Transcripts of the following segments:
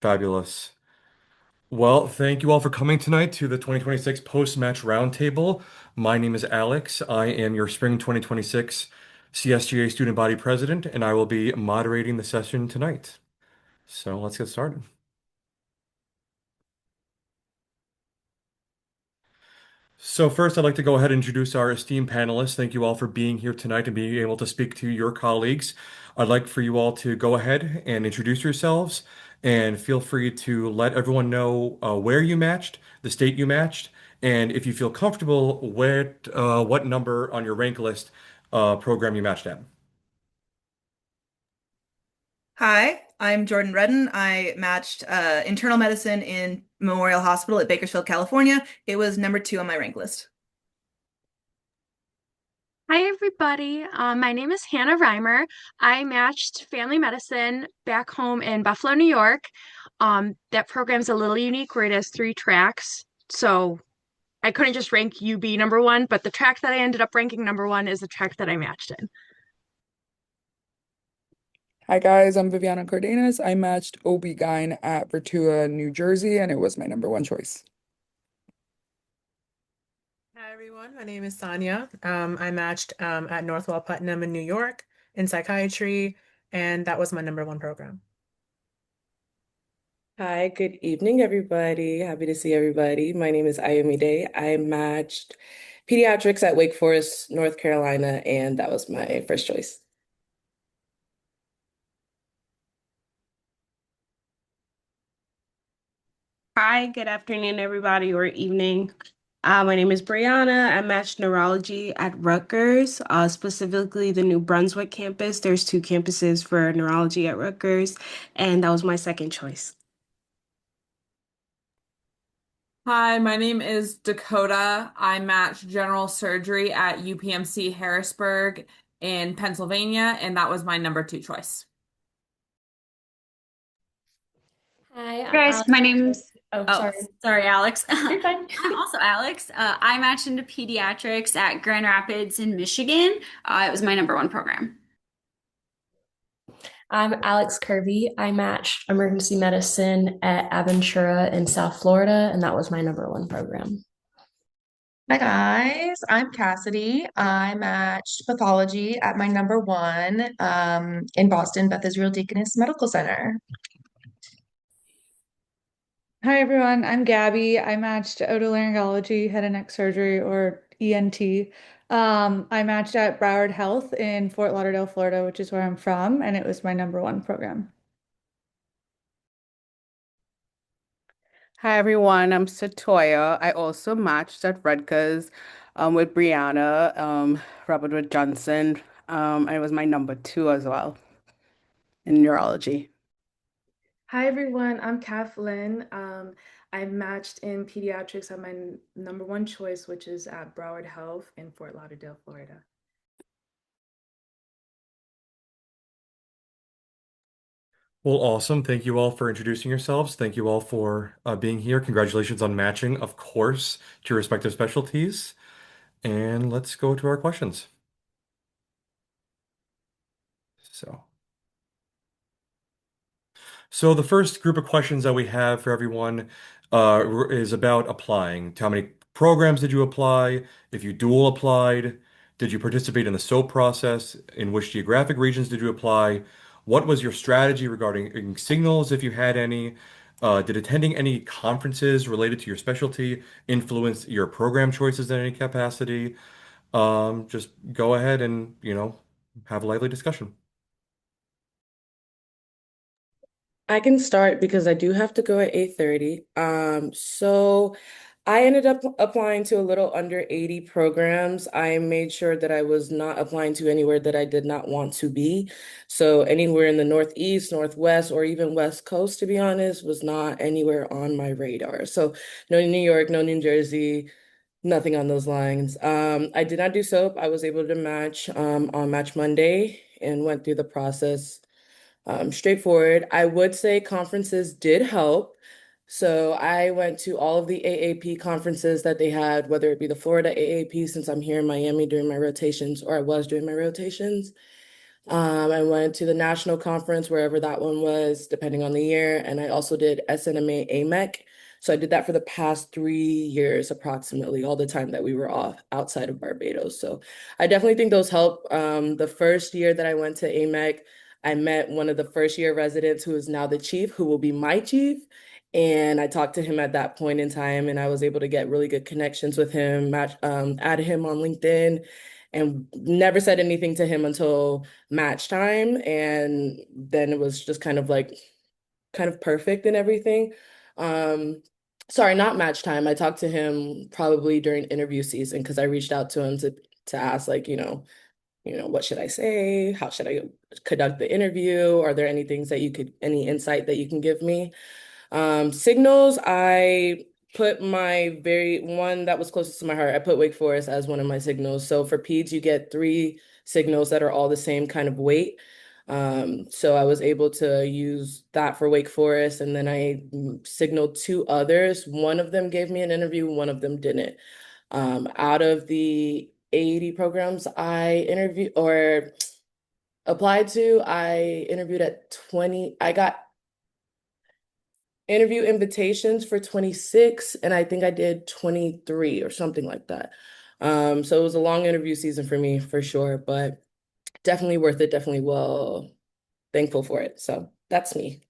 Fabulous. Well, thank you all for coming tonight to the 2026 post-match roundtable. My name is Alex. I am your spring 2026 CSGA student body president, and I will be moderating the session tonight. So let's get started. So first, I'd like to go ahead and introduce our esteemed panelists. Thank you all for being here tonight and being able to speak to your colleagues. I'd like for you all to go ahead and introduce yourselves and feel free to let everyone know where you matched, the state you matched, and if you feel comfortable, what number on your rank list program you matched at. Hi, I'm Jordan Redden. I matched internal medicine in Memorial Hospital at Bakersfield, California. It was number 2 on my rank list. Hi, everybody. My name is Hannah Reimer. I matched family medicine back home in Buffalo, New York. That program's a little unique where it has 3 tracks. So I couldn't just rank UB number one, but the track that I ended up ranking number one is the track that I matched in. Hi guys, I'm Viviana Cardenas. I matched OB-GYN at Virtua, New Jersey, and it was my number one choice. Hi everyone, my name is Sonia. I matched at Northwell Putnam in New York in psychiatry, and that was my number one program. Hi, good evening, everybody. Happy to see everybody. My name is Ayumi Day. I matched pediatrics at Wake Forest, North Carolina, and that was my first choice. Hi, good afternoon, everybody, or evening. My name is Brianna. I matched neurology at Rutgers, specifically the New Brunswick campus. There's 2 campuses for neurology at Rutgers, and that was my second choice. Hi, my name is Dakota. I matched general surgery at UPMC Harrisburg in Pennsylvania, and that was my number 2 choice. Hi, I'm Guys, Alex. my name's Sorry, Alex. You're fine. I'm also Alex. I matched into pediatrics at Grand Rapids in Michigan. It was my number one program. I'm Alex Kirby. I matched emergency medicine at Aventura in South Florida, and that was my number one program. Hi guys, I'm Cassidy. I matched pathology at my number one in Boston, Beth Israel Deaconess Medical Center. Hi everyone, I'm Gabby. I matched otolaryngology, head and neck surgery, or ENT. I matched at Broward Health in Fort Lauderdale, Florida, which is where I'm from, and it was my number one program. Hi everyone, I'm Satoya. I also matched at Rutgers with Brianna, Robert Wood Johnson. And it was my number 2 as well in neurology. Hi everyone, I'm Kathleen. I matched in pediatrics at my number one choice, which is at Broward Health in Fort Lauderdale, Florida. Well, awesome. Thank you all for introducing yourselves. Thank you all for being here. Congratulations on matching, of course, to your respective specialties. And let's go to our questions. So. So the first group of questions that we have for everyone is about applying. How many programs did you apply? If you dual applied, did you participate in the SOAP process? In which geographic regions did you apply? What was your strategy regarding signals, if you had any? Did attending any conferences related to your specialty influence your program choices in any capacity? Just go ahead and, have a lively discussion. I can start because I do have to go at 8:30. So I ended up applying to a little under 80 programs. I made sure that I was not applying to anywhere that I did not want to be. So anywhere in the Northeast, Northwest, or even West Coast, to be honest, was not anywhere on my radar. So no New York, no New Jersey, nothing on those lines. I did not do soap. I was able to match on Match Monday and went through the process straightforward. I would say conferences did help. So I went to all of the AAP conferences that they had, whether it be the Florida AAP, since I'm here in Miami during my rotations, or I was doing my rotations. I went to the national conference, wherever that one was, depending on the year. And I also did SNMA AMEC. So I did that for the past 3 years, approximately, all the time that we were off outside of Barbados. So I definitely think those help. The first year that I went to AMEC, I met one of the first year residents who is now the chief, who will be my chief. And I talked to him at that point in time, and I was able to get really good connections with him, add him on LinkedIn, and never said anything to him until match time. And then it was just kind of like kind of perfect and everything. Um, Sorry, not match time. I talked to him probably during interview season because I reached out to him to ask like, what should I say? How should I conduct the interview? Are there any insight that you can give me? Signals, I put my very one that was closest to my heart. I put Wake Forest as one of my signals. So for peds, you get three signals that are all the same kind of weight. So I was able to use that for Wake Forest, and then I signaled two others. One of them gave me an interview, one of them didn't. Out of the 80 programs I interviewed or applied to, I interviewed at 20. I got interview invitations for 26, and I think I did 23 or something like that. So it was a long interview season for me for sure, but definitely worth it, definitely well thankful for it. So that's me.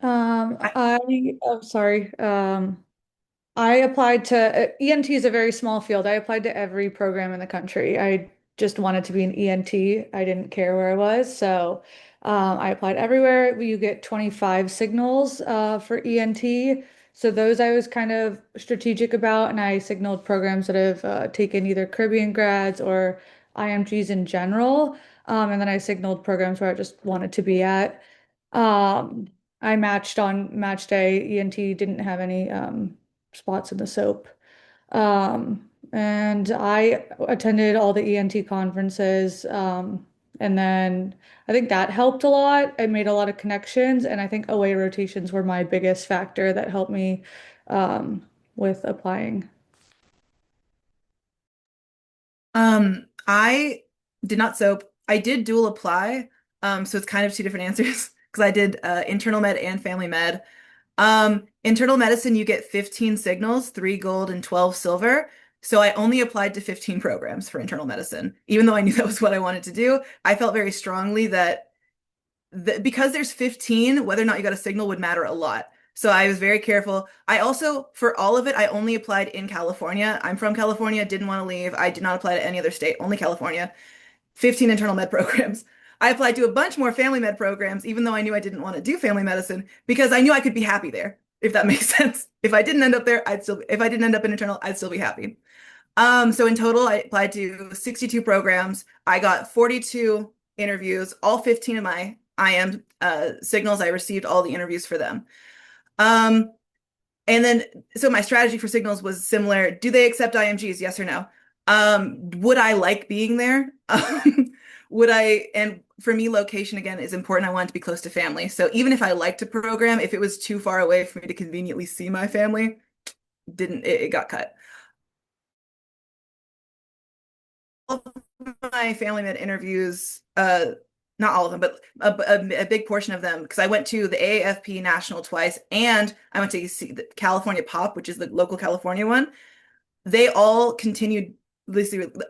Oh, sorry. I applied to ENT is a very small field. I applied to every program in the country. I just wanted to be an ENT. I didn't care where I was. So I applied everywhere. You get 25 signals for ENT. So those I was kind of strategic about, and I signaled programs that have taken either Caribbean grads or IMGs in general. And then I signaled programs where I just wanted to be at. Um, I matched on match day. ENT didn't have any spots in the soap. And I attended all the ENT conferences. And then I think that helped a lot. I made a lot of connections, and I think OA rotations were my biggest factor that helped me with applying. I did not soap. I did dual apply. So it's kind of two different answers because I did internal med and family med. Internal medicine, you get 15 signals, 3 gold and 12 silver. So I only applied to 15 programs for internal medicine, even though I knew that was what I wanted to do. I felt very strongly that because there's 15, whether or not you got a signal would matter a lot. So I was very careful. I also, for all of it, I only applied in California. I'm from California, didn't want to leave. I did not apply to any other state, only California. 15 internal med programs. I applied to a bunch more family med programs, even though I knew I didn't want to do family medicine, because I knew I could be happy there, if that makes sense. If I didn't end up there, if I didn't end up in internal, I'd still be happy. So in total, I applied to 62 programs. I got 42 interviews, all 15 of my IM signals. I received all the interviews for them. Um, and then, so my strategy for signals was similar. Do they accept IMGs? Yes or no? Would I like being there? And for me, location again is important. I wanted to be close to family. So even if I liked a program, if it was too far away for me to conveniently see my family, it got cut. All of my family med interviews, not all of them, but a big portion of them, because I went to the AAFP National twice, and I went to see the California Pop, which is the local California one. They all continued,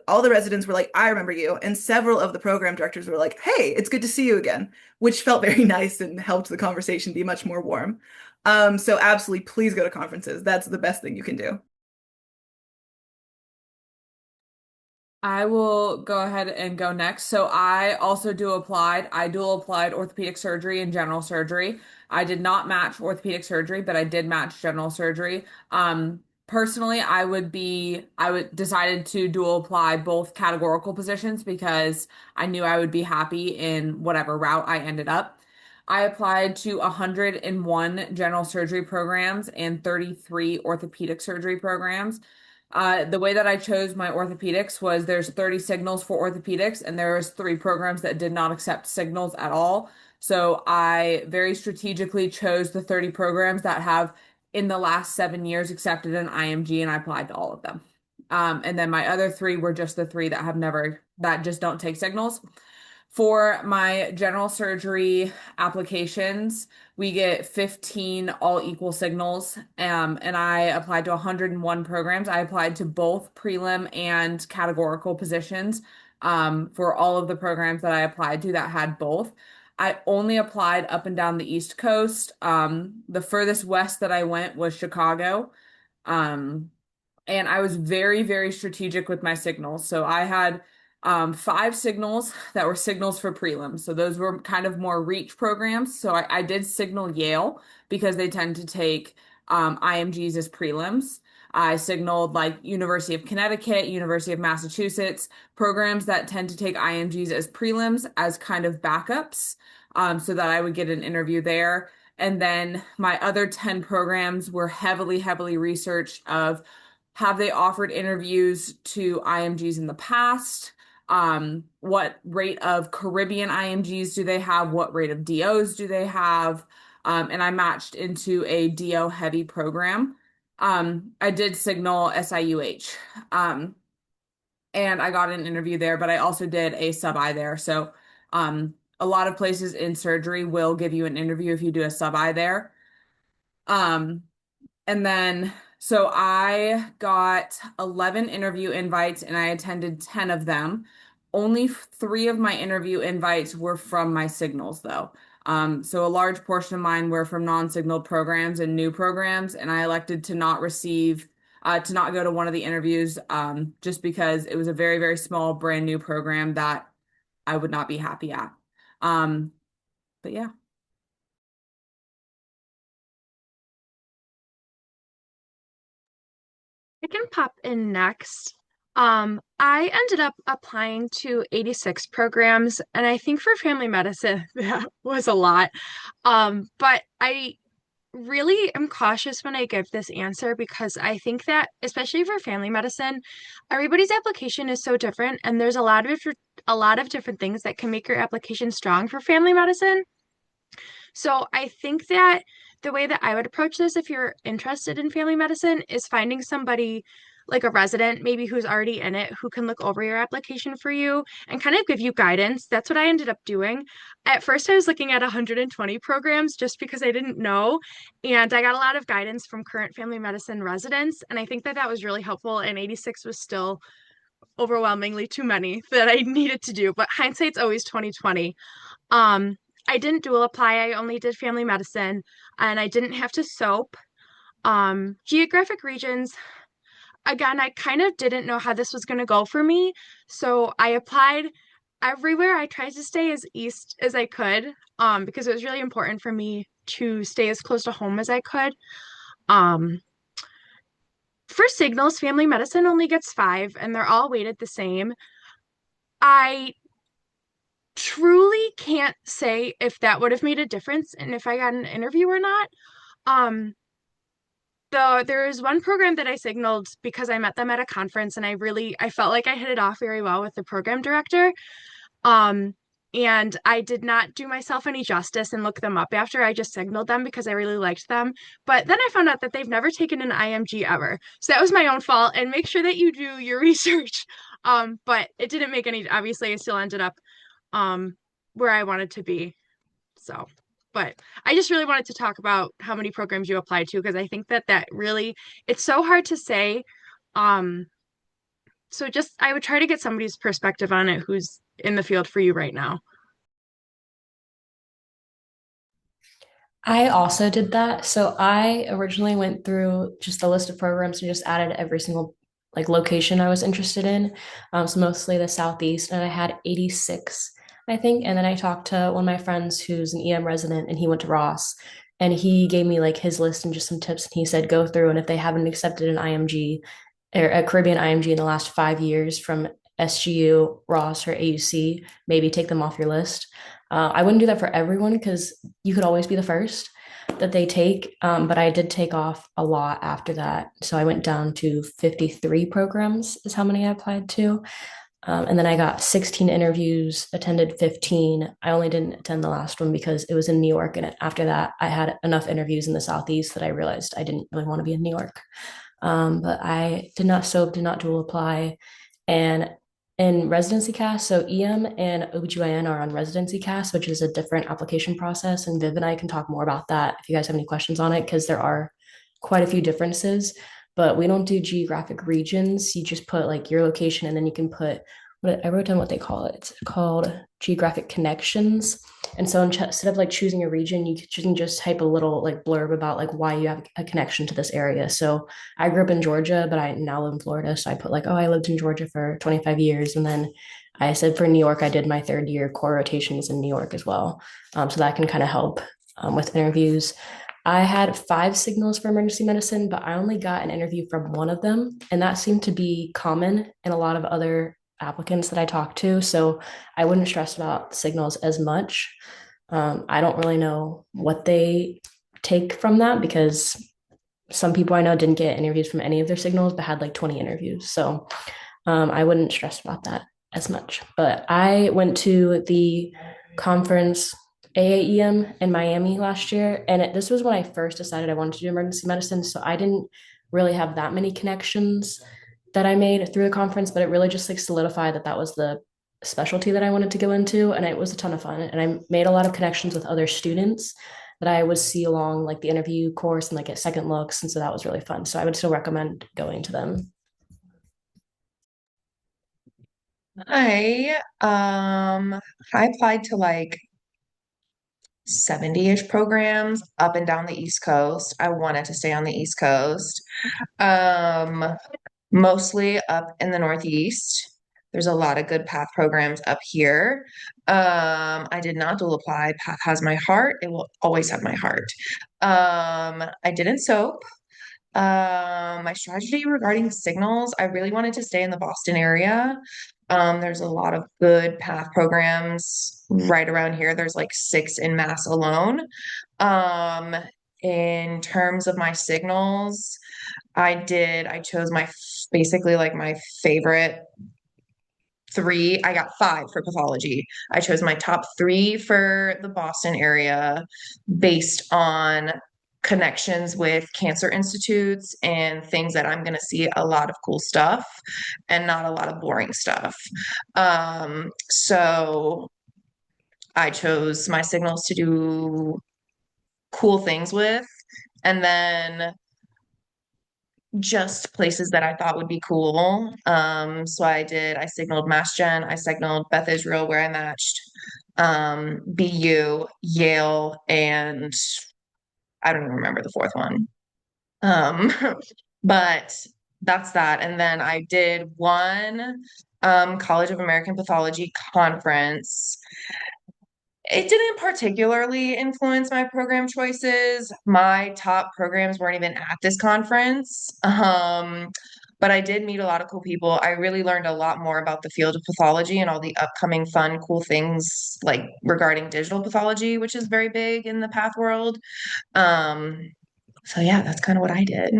all the residents were like, I remember you. And several of the program directors were like, hey, it's good to see you again, which felt very nice and helped the conversation be much more warm. So absolutely, please go to conferences. That's the best thing you can do. I will go ahead and go next. So I also I dual applied orthopedic surgery and general surgery. I did not match orthopedic surgery, but I did match general surgery. Personally, I would decided to dual apply both categorical positions because I knew I would be happy in whatever route I ended up. I applied to 101 general surgery programs and 33 orthopedic surgery programs. The way that I chose my orthopedics was there's 30 signals for orthopedics, and there was 3 programs that did not accept signals at all. So I very strategically chose the 30 programs that have in the last 7 years accepted an IMG, and I applied to all of them. And then my other 3 were just the 3 that have never that just don't take signals. For my general surgery applications, we get 15 all equal signals. And I applied to 101 programs. I applied to both prelim and categorical positions for all of the programs that I applied to that had both. I only applied up and down the East Coast. The furthest west that I went was Chicago. Um, and I was very, very strategic with my signals. So I had 5 signals that were signals for prelims. So those were kind of more reach programs. So I did signal Yale because they tend to take IMGs as prelims. I signaled like University of Connecticut, University of Massachusetts, programs that tend to take IMGs as prelims as kind of backups, so that I would get an interview there. And then my other 10 programs were heavily, heavily researched of have they offered interviews to IMGs in the past? What rate of Caribbean IMGs do they have? What rate of DOs do they have? And I matched into a DO heavy program. I did signal SIUH. And I got an interview there, but I also did a sub-I there. So a lot of places in surgery will give you an interview if you do a sub-I there. And then, so I got 11 interview invites and I attended 10 of them. Only 3 of my interview invites were from my signals, though. So a large portion of mine were from non-signaled programs and new programs, and I elected to not to not go to one of the interviews, just because it was a very, very small, brand new program that I would not be happy at. But yeah. I can pop in next. I ended up applying to 86 programs, and I think for family medicine, that was a lot. But I really am cautious when I give this answer because I think that, especially for family medicine, everybody's application is so different, and there's a lot of different things that can make your application strong for family medicine. So I think that the way that I would approach this, if you're interested in family medicine, is finding somebody like a resident, maybe who's already in it, who can look over your application for you and kind of give you guidance. That's what I ended up doing. At first, I was looking at 120 programs just because I didn't know. And I got a lot of guidance from current family medicine residents. And I think that that was really helpful. And 86 was still overwhelmingly too many that I needed to do. But hindsight's always 2020. Um, I didn't dual apply. I only did family medicine and I didn't have to SOAP. Geographic regions, again, I kind of didn't know how this was going to go for me. So I applied everywhere. I tried to stay as east as I could, because it was really important for me to stay as close to home as I could. Um, for signals, family medicine only gets 5 and they're all weighted the same. I truly can't say if that would have made a difference and if I got an interview or not. Um, though there is one program that I signaled because I met them at a conference and I felt like I hit it off very well with the program director. Um, and I did not do myself any justice and look them up after. I just signaled them because I really liked them. But then I found out that they've never taken an IMG ever. So that was my own fault. And make sure that you do your research. But it didn't make any, obviously I still ended up where I wanted to be. So, but I just really wanted to talk about how many programs you applied to because I think that that really it's so hard to say. Um, so just I would try to get somebody's perspective on it who's in the field for you right now. I also did that. So I originally went through just a list of programs and just added every single like location I was interested in. So mostly the Southeast, and I had 86, I think. And then I talked to one of my friends who's an EM resident, and he went to Ross, and he gave me like his list and just some tips. And he said, go through, and if they haven't accepted an IMG or a Caribbean IMG in the last 5 years from SGU, Ross, or AUC, maybe take them off your list. I wouldn't do that for everyone because you could always be the first that they take. But I did take off a lot after that. So I went down to 53 programs, is how many I applied to. And then I got 16 interviews, attended 15. I only didn't attend the last one because it was in New York. And after that, I had enough interviews in the Southeast that I realized I didn't really want to be in New York. But I did not SOAP, did not dual apply. And in residency cast. So EM and OBGYN are on residency cast, which is a different application process. And Viv and I can talk more about that if you guys have any questions on it, because there are quite a few differences. But we don't do geographic regions. You just put like your location and then you can put what I wrote down what they call it. It's called geographic connections. And so instead of like choosing a region, you can just type a little like blurb about like why you have a connection to this area. So I grew up in Georgia, but I now live in Florida. So I put like, oh, I lived in Georgia for 25 years. And then I said for New York, I did my third year core rotations in New York as well. So that can kind of help with interviews. I had 5 signals for emergency medicine, but I only got an interview from one of them. And that seemed to be common in a lot of other applicants that I talked to. So I wouldn't stress about signals as much. I don't really know what they take from that because some people I know didn't get interviews from any of their signals, but had like 20 interviews. So I wouldn't stress about that as much. But I went to the conference AAEM in Miami last year, and this was when I first decided I wanted to do emergency medicine. So I didn't really have that many connections that I made through the conference, but it really just like solidified that that was the specialty that I wanted to go into, and it was a ton of fun. And I made a lot of connections with other students that I would see along like the interview course and like at second looks, and so that was really fun. So I would still recommend going to them. I I applied to like 70-ish programs up and down the East Coast. I wanted to stay on the East Coast. Um, Mostly up in the Northeast. There's a lot of good PATH programs up here. I did not dual apply. PATH has my heart. It will always have my heart. I didn't SOAP. My strategy regarding signals, I really wanted to stay in the Boston area. There's a lot of good PATH programs right around here. There's like 6 in Mass alone. Um, in terms of my signals, I chose basically like my favorite 3. I got 5 for pathology. I chose my top 3 for the Boston area based on connections with cancer institutes and things that I'm going to see a lot of cool stuff and not a lot of boring stuff. So I chose my signals to do cool things with. And then just places that I thought would be cool. So I signaled Mass Gen, I signaled Beth Israel where I matched, BU, Yale, and I don't even remember the fourth one. Um, but that's that. And then I did one College of American Pathology conference. It didn't particularly influence my program choices. My top programs weren't even at this conference. But I did meet a lot of cool people. I really learned a lot more about the field of pathology and all the upcoming fun, cool things like regarding digital pathology, which is very big in the path world. So yeah, that's kind of what I did.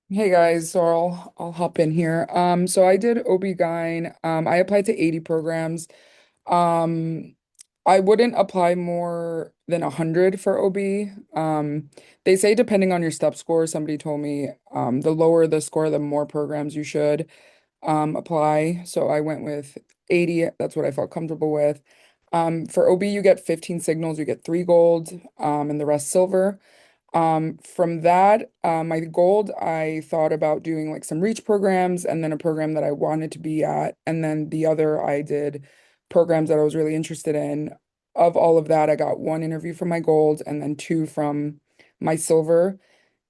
Hey guys, so I'll hop in here. So I did OB-GYN. I applied to 80 programs. Um, I wouldn't apply more than 100 for OB. They say depending on your step score, somebody told me the lower the score, the more programs you should apply. So I went with 80. That's what I felt comfortable with. For OB, you get 15 signals, you get 3 gold, and the rest silver. From that, my gold, I thought about doing like some reach programs and then a program that I wanted to be at. And then the other, I did programs that I was really interested in. Of all of that, I got 1 interview from my gold and then 2 from my silver.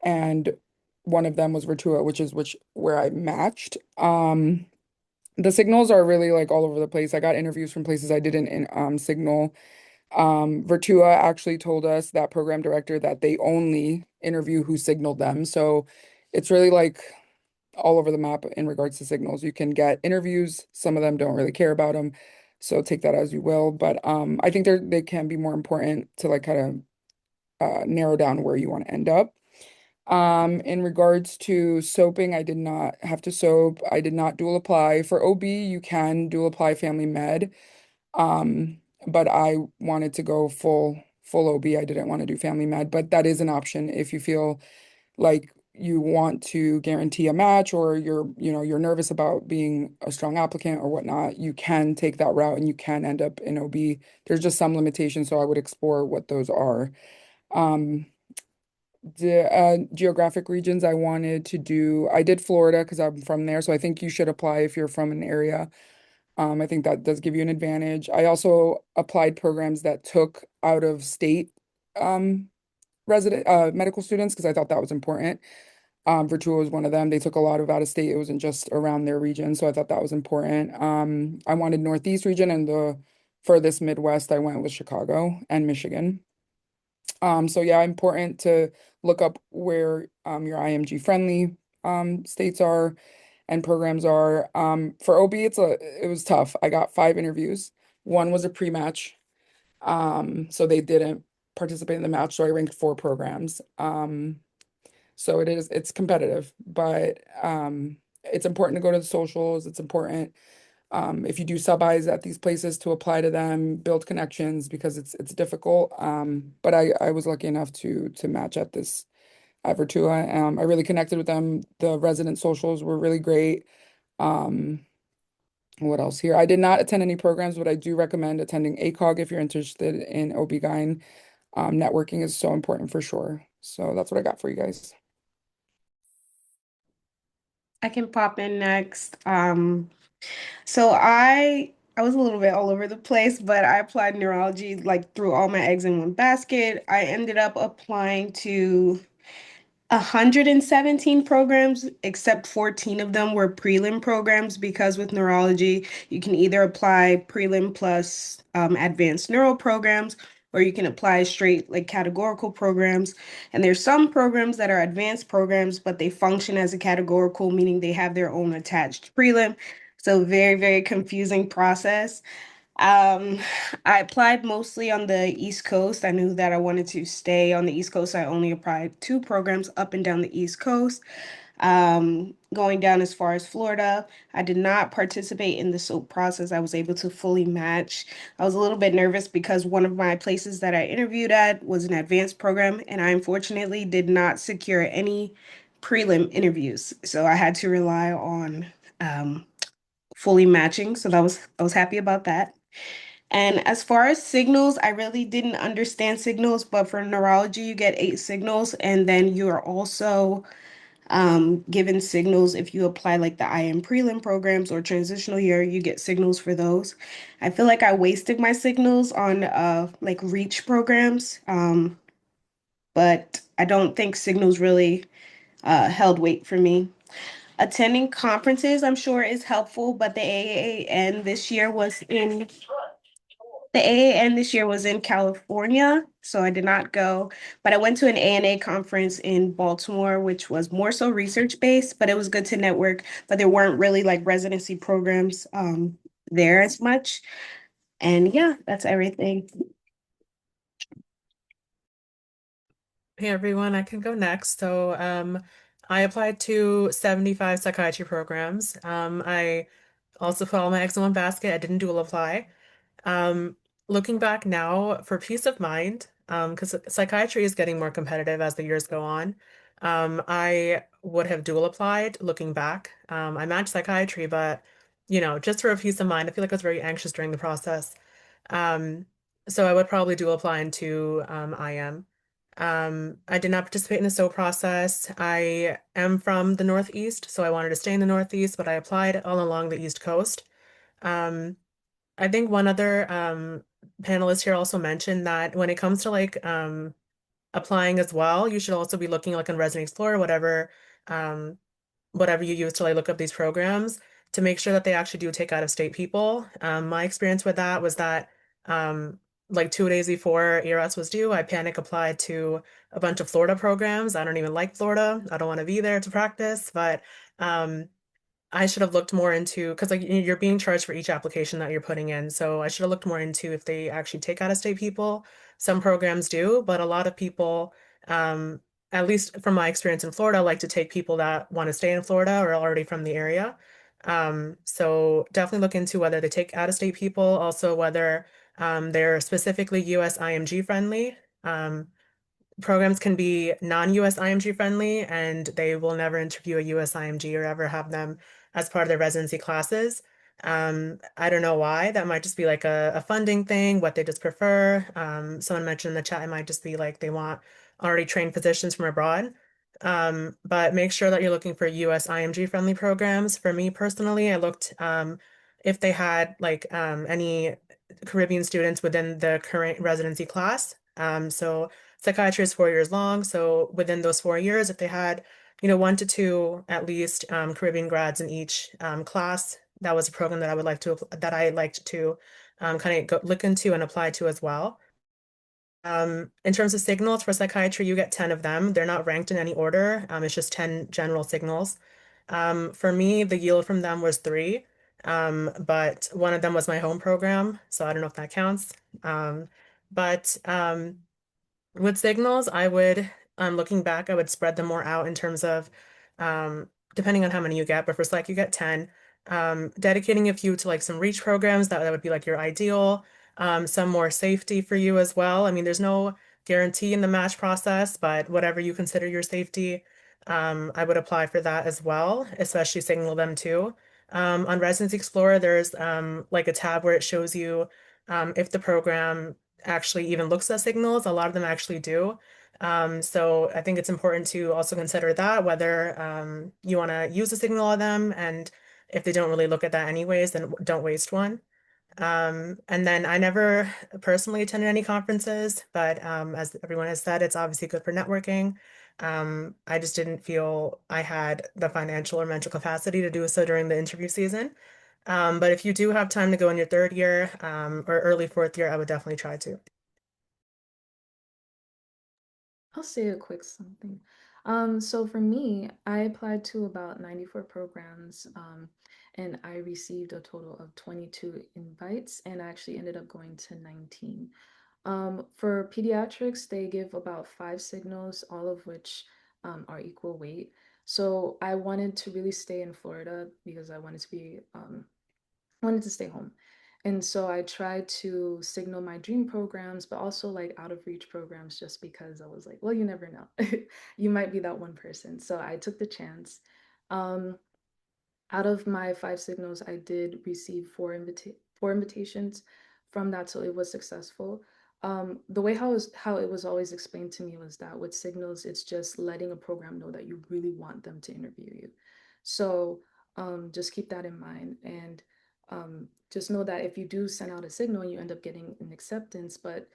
And one of them was Virtua, which where I matched. The signals are really like all over the place. I got interviews from places I didn't signal. Virtua actually told us, that program director, that they only interview who signaled them. So it's really like all over the map in regards to signals. You can get interviews, some of them don't really care about them. So take that as you will. But I think they can be more important to like kind of narrow down where you want to end up. In regards to soaping, I did not have to soap. I did not dual apply. For OB, you can dual apply family med. Um, but I wanted to go full OB. I didn't want to do family med, but that is an option if you feel like you want to guarantee a match or you're nervous about being a strong applicant or whatnot, you can take that route and you can end up in OB. There's just some limitations, so I would explore what those are. Um, the geographic regions I wanted to do, I did Florida because I'm from there, so I think you should apply if you're from an area. I think that does give you an advantage. I also applied programs that took out of state um, resident medical students because I thought that was important. Virtua was one of them. They took a lot of out of state. It wasn't just around their region, so I thought that was important. I wanted Northeast region and the furthest Midwest. I went with Chicago and Michigan. So yeah, important to look up where your IMG friendly states are and programs are. For OB, it was tough. I got 5 interviews. One was a pre-match, so they didn't participate in the match. So I ranked 4 programs. So it's competitive, but it's important to go to the socials. It's important if you do sub-Is at these places to apply to them, build connections because it's difficult. But I was lucky enough to match at this at Virtua. I really connected with them. The resident socials were really great. Um, what else here? I did not attend any programs, but I do recommend attending ACOG if you're interested in OB/GYN. Networking is so important for sure. So that's what I got for you guys. I can pop in next. So I was a little bit all over the place, but I applied neurology like threw all my eggs in one basket. I ended up applying to 117 programs, except 14 of them were prelim programs because with neurology, you can either apply prelim plus advanced neuro programs, or you can apply straight like categorical programs. And there's some programs that are advanced programs, but they function as a categorical, meaning they have their own attached prelim. So very, very confusing process. Um, I applied mostly on the East Coast. I knew that I wanted to stay on the East Coast. I only applied 2 programs up and down the East Coast. Going down as far as Florida, I did not participate in the SOAP process. I was able to fully match. I was a little bit nervous because one of my places that I interviewed at was an advanced program, and I unfortunately did not secure any prelim interviews. So I had to rely on fully matching. So I was happy about that. And as far as signals, I really didn't understand signals, but for neurology, you get 8 signals, and then you are also given signals if you apply like the IM prelim programs or transitional year, you get signals for those. I feel like I wasted my signals on like reach programs, but I don't think signals really held weight for me. Attending conferences, I'm sure is helpful, but the AAN this year was in California, so I did not go. But I went to an ANA conference in Baltimore, which was more so research based, but it was good to network. But there weren't really like residency programs there as much. And yeah, that's everything. Hey everyone, I can go next. So, I applied to 75 psychiatry programs. I also put all my eggs in one basket. I didn't dual apply. Um, Looking back now, for peace of mind, because psychiatry is getting more competitive as the years go on, I would have dual applied looking back. I matched psychiatry, but just for a peace of mind, I feel like I was very anxious during the process. Um, so I would probably dual apply into IM. I did not participate in the SO process. I am from the Northeast, so I wanted to stay in the Northeast, but I applied all along the East Coast. Um, I think one other panelist here also mentioned that when it comes to like applying as well, you should also be looking like on Resume Explorer, um, whatever you use to like look up these programs to make sure that they actually do take out of state people. My experience with that was that um, like 2 days before ERS was due, I panic applied to a bunch of Florida programs. I don't even like Florida. I don't want to be there to practice, but um, I should have looked more into because like you're being charged for each application that you're putting in. So I should have looked more into if they actually take out of state people. Some programs do, but a lot of people, um, at least from my experience in Florida, like to take people that want to stay in Florida or are already from the area. So definitely look into whether they take out of state people, also whether they're specifically US IMG friendly. Um, programs can be non-US IMG friendly, and they will never interview a US IMG or ever have them as part of their residency classes. I don't know why. That might just be like a funding thing, what they just prefer. Someone mentioned in the chat, it might just be like they want already trained physicians from abroad. But make sure that you're looking for US IMG friendly programs. For me personally, I looked if they had like any Caribbean students within the current residency class. So psychiatry is 4 years long. So within those 4 years, if they had, 1 to 2 at least Caribbean grads in each class, that was a program that I liked to kind of look into and apply to as well. In terms of signals for psychiatry, you get 10 of them. They're not ranked in any order. It's just 10 general signals. For me, the yield from them was three, but one of them was my home program, so I don't know if that counts. But with signals, looking back, I would spread them more out in terms of, depending on how many you get, but for psych, you get 10. Dedicating a few to like some reach programs, that would be like your ideal. Some more safety for you as well. I mean, there's no guarantee in the match process, but whatever you consider your safety, I would apply for that as well, especially signal them too. On Residency Explorer, there's like a tab where it shows you if the program actually even looks at signals. A lot of them actually do. So I think it's important to also consider that, whether you want to use a signal on them, and if they don't really look at that anyways, then don't waste one. And then I never personally attended any conferences, but as everyone has said, it's obviously good for networking. I just didn't feel I had the financial or mental capacity to do so during the interview season. But if you do have time to go in your third year, or early fourth year, I would definitely try to. I'll say a quick something. So for me, I applied to about 94 programs, and I received a total of 22 invites, and I actually ended up going to 19. For pediatrics, they give about 5 signals, all of which are equal weight. So I wanted to really stay in Florida because I wanted to stay home. And so I tried to signal my dream programs, but also like out of reach programs just because I was like, well, you never know. You might be that one person. So I took the chance. Um, Out of my 5 signals, I did receive four invitations from that, so it was successful. The way how it was always explained to me was that with signals, it's just letting a program know that you really want them to interview you. So just keep that in mind, and just know that if you do send out a signal and you end up getting an acceptance, but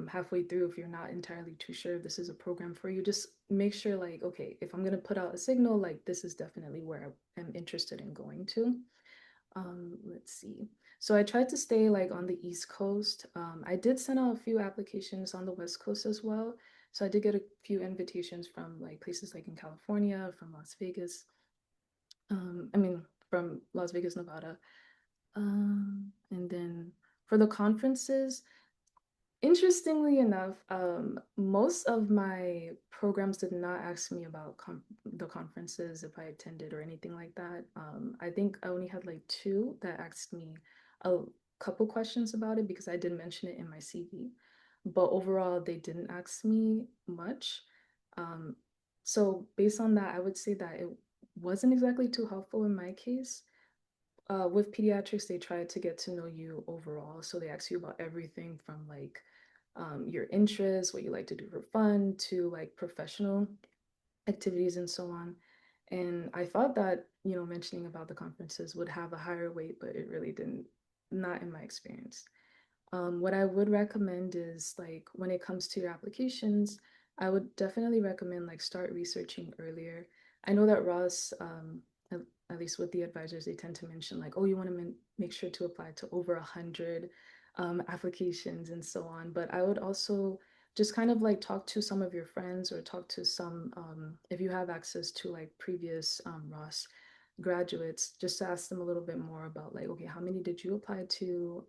halfway through, if you're not entirely too sure if this is a program for you, just make sure like, okay, if I'm gonna put out a signal, like this is definitely where I am interested in going to. Let's see. So I tried to stay like on the East Coast. I did send out a few applications on the West Coast as well. So I did get a few invitations from like places like in California, from Las Vegas. I mean, from Las Vegas, Nevada. And then for the conferences, interestingly enough, most of my programs did not ask me about the conferences if I attended or anything like that. I think I only had like two that asked me a couple questions about it because I did mention it in my CV. But overall, they didn't ask me much. Um, so based on that, I would say that it wasn't exactly too helpful in my case. With pediatrics, they try to get to know you overall. So they ask you about everything from like your interests, what you like to do for fun, to like professional activities and so on. And I thought that, mentioning about the conferences would have a higher weight, but it really didn't, not in my experience. What I would recommend is like when it comes to your applications, I would definitely recommend like start researching earlier. I know that Ross, at least with the advisors, they tend to mention like, oh, you want to make sure to apply to over 100 applications and so on. But I would also just kind of like talk to some of your friends or talk to some, if you have access to like previous Ross graduates, just to ask them a little bit more about like, okay, how many did you apply to?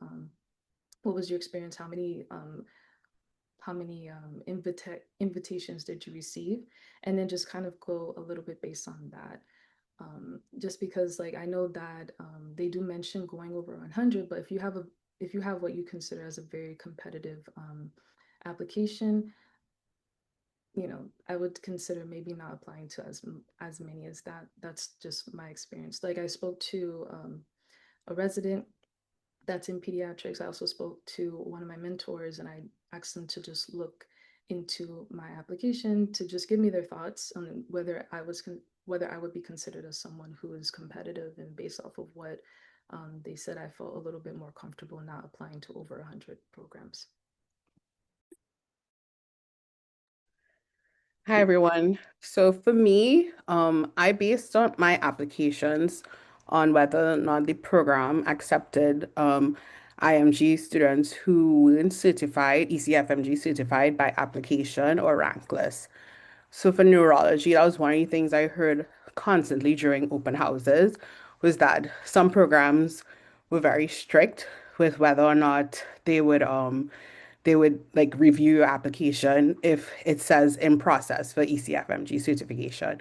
What was your experience? How many invitations did you receive? And then just kind of go a little bit based on that. Just because like I know that they do mention going over 100, but if you have what you consider as a very competitive application, I would consider maybe not applying to as many as that. That's just my experience. Like I spoke to a resident that's in pediatrics. I also spoke to one of my mentors and I asked them to just look into my application to just give me their thoughts on whether I would be considered as someone who is competitive, and based off of what they said, I felt a little bit more comfortable not applying to over 100 programs. Hi everyone. So for me, I based on my applications on whether or not the program accepted IMG students who weren't certified, ECFMG certified by application or rank list. So for neurology, that was one of the things I heard constantly during open houses was that some programs were very strict with whether or not they would like review your application if it says in process for ECFMG certification.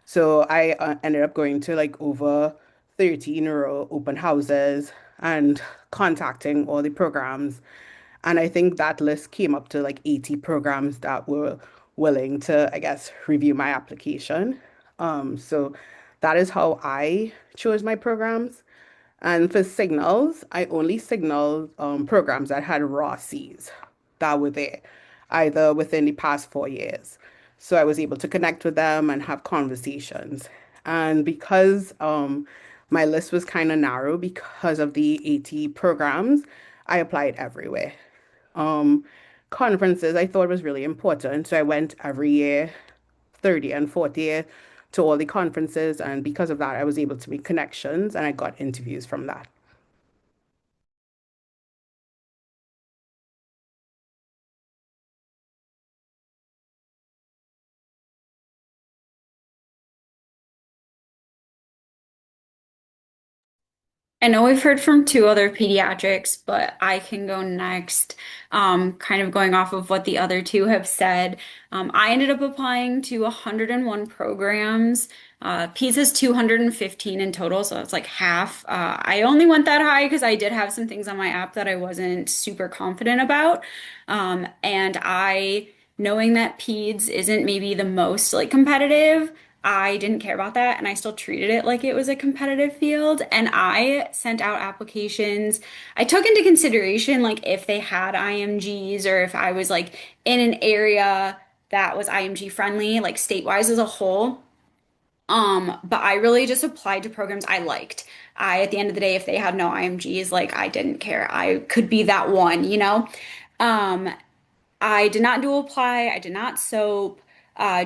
So I ended up going to like over 30 neuro open houses and contacting all the programs. And I think that list came up to like 80 programs that were willing to, I guess, review my application. So that is how I chose my programs. And for signals, I only signaled programs that had raw Cs that were there, either within the past 4 years. So I was able to connect with them and have conversations. And because my list was kind of narrow because of the 80 programs, I applied everywhere. Um, Conferences I thought was really important. So I went every year, 30 and 40 year, to all the conferences. And because of that, I was able to make connections and I got interviews from that. I know we've heard from two other pediatrics, but I can go next. Kind of going off of what the other two have said. I ended up applying to 101 programs. Peds has 215 in total, so it's like half. I only went that high because I did have some things on my app that I wasn't super confident about. And knowing that Peds isn't maybe the most like competitive, I didn't care about that and I still treated it like it was a competitive field. And I sent out applications. I took into consideration like if they had IMGs or if I was like in an area that was IMG friendly, like state-wise as a whole. But I really just applied to programs I liked. At the end of the day, if they had no IMGs, like I didn't care. I could be that one, you know? Um, I did not dual apply. I did not SOAP.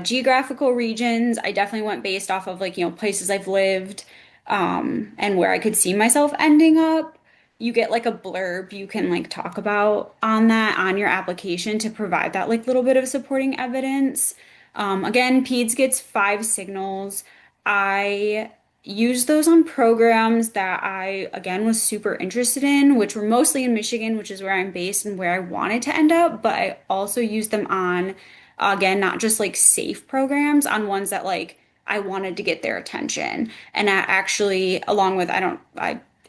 Geographical regions, I definitely went based off of like, places I've lived, and where I could see myself ending up. You get like a blurb you can like talk about on that on your application to provide that like little bit of supporting evidence. Again, PEDS gets 5 signals. I used those on programs that I, again, was super interested in, which were mostly in Michigan, which is where I'm based and where I wanted to end up. But I also used them on, again, not just like safe programs, on ones that like I wanted to get their attention. And I actually, along with,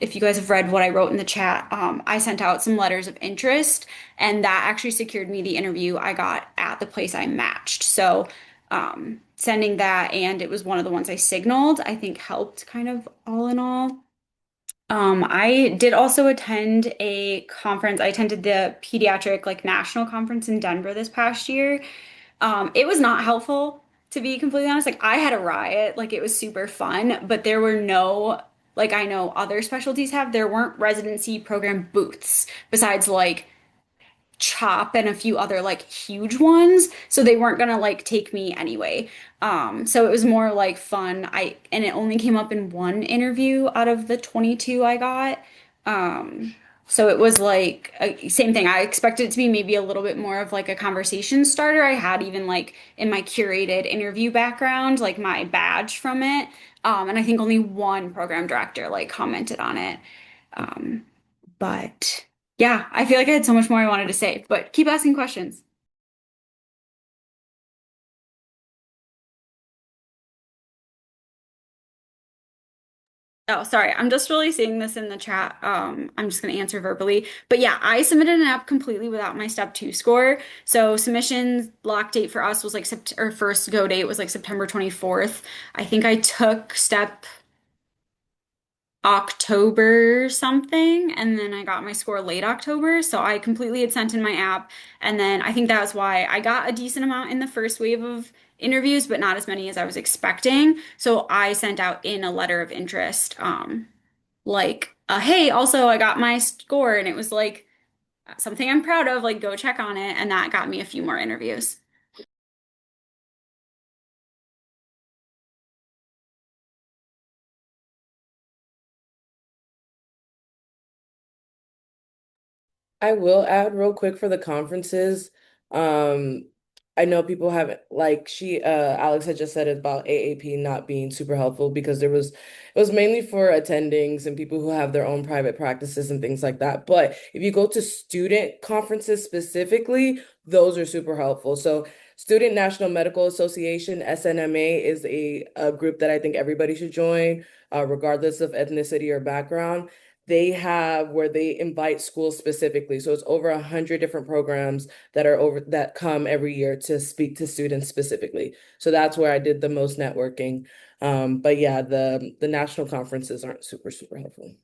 if you guys have read what I wrote in the chat, I sent out some letters of interest, and that actually secured me the interview I got at the place I matched. So, sending that, and it was one of the ones I signaled, I think helped kind of all in all. I did also attend a conference. I attended the pediatric like national conference in Denver this past year. It was not helpful, to be completely honest. Like I had a riot, like it was super fun, but there were no, like I know other specialties have, there weren't residency program booths besides like Chop and a few other like huge ones, so they weren't gonna like take me anyway. So it was more like fun. And it only came up in one interview out of the 22 I got. So it was like same thing. I expected it to be maybe a little bit more of like a conversation starter. I had even like in my curated interview background, like my badge from it. And I think only one program director like commented on it. Um, but yeah, I feel like I had so much more I wanted to say, but keep asking questions. Oh, sorry. I'm just really seeing this in the chat. I'm just going to answer verbally. But yeah, I submitted an app completely without my step two score. So submission block date for us was like sept or first go date was like September 24th. I think I took step October something, and then I got my score late October. So I completely had sent in my app, and then I think that's why I got a decent amount in the first wave of interviews, but not as many as I was expecting. So I sent out in a letter of interest, like, hey, also I got my score, and it was like something I'm proud of, like go check on it, and that got me a few more interviews. I will add real quick for the conferences. Um, I know people have like Alex had just said about AAP not being super helpful because it was mainly for attendings and people who have their own private practices and things like that. But if you go to student conferences specifically, those are super helpful. So Student National Medical Association, SNMA, is a group that I think everybody should join, regardless of ethnicity or background. They have where they invite schools specifically. So it's over 100 different programs that come every year to speak to students specifically. So that's where I did the most networking. But yeah, the national conferences aren't super helpful.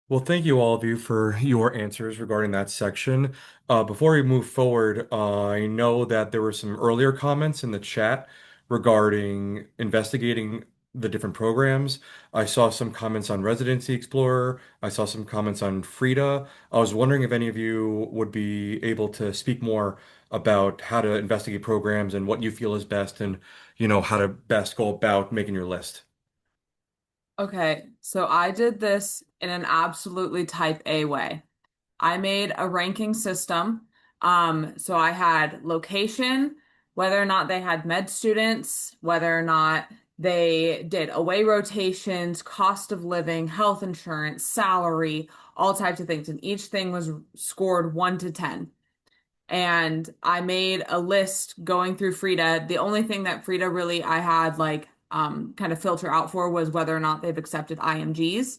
Well, thank you all of you for your answers regarding that section. Before we move forward, I know that there were some earlier comments in the chat regarding investigating the different programs. I saw some comments on Residency Explorer. I saw some comments on Frida. I was wondering if any of you would be able to speak more about how to investigate programs and what you feel is best and, how to best go about making your list. Okay, so I did this in an absolutely type A way. I made a ranking system. So I had location, whether or not they had med students, whether or not they did away rotations, cost of living, health insurance, salary, all types of things. And each thing was scored 1 to 10. And I made a list going through Frida. The only thing that Frida really I had like kind of filter out for was whether or not they've accepted IMGs.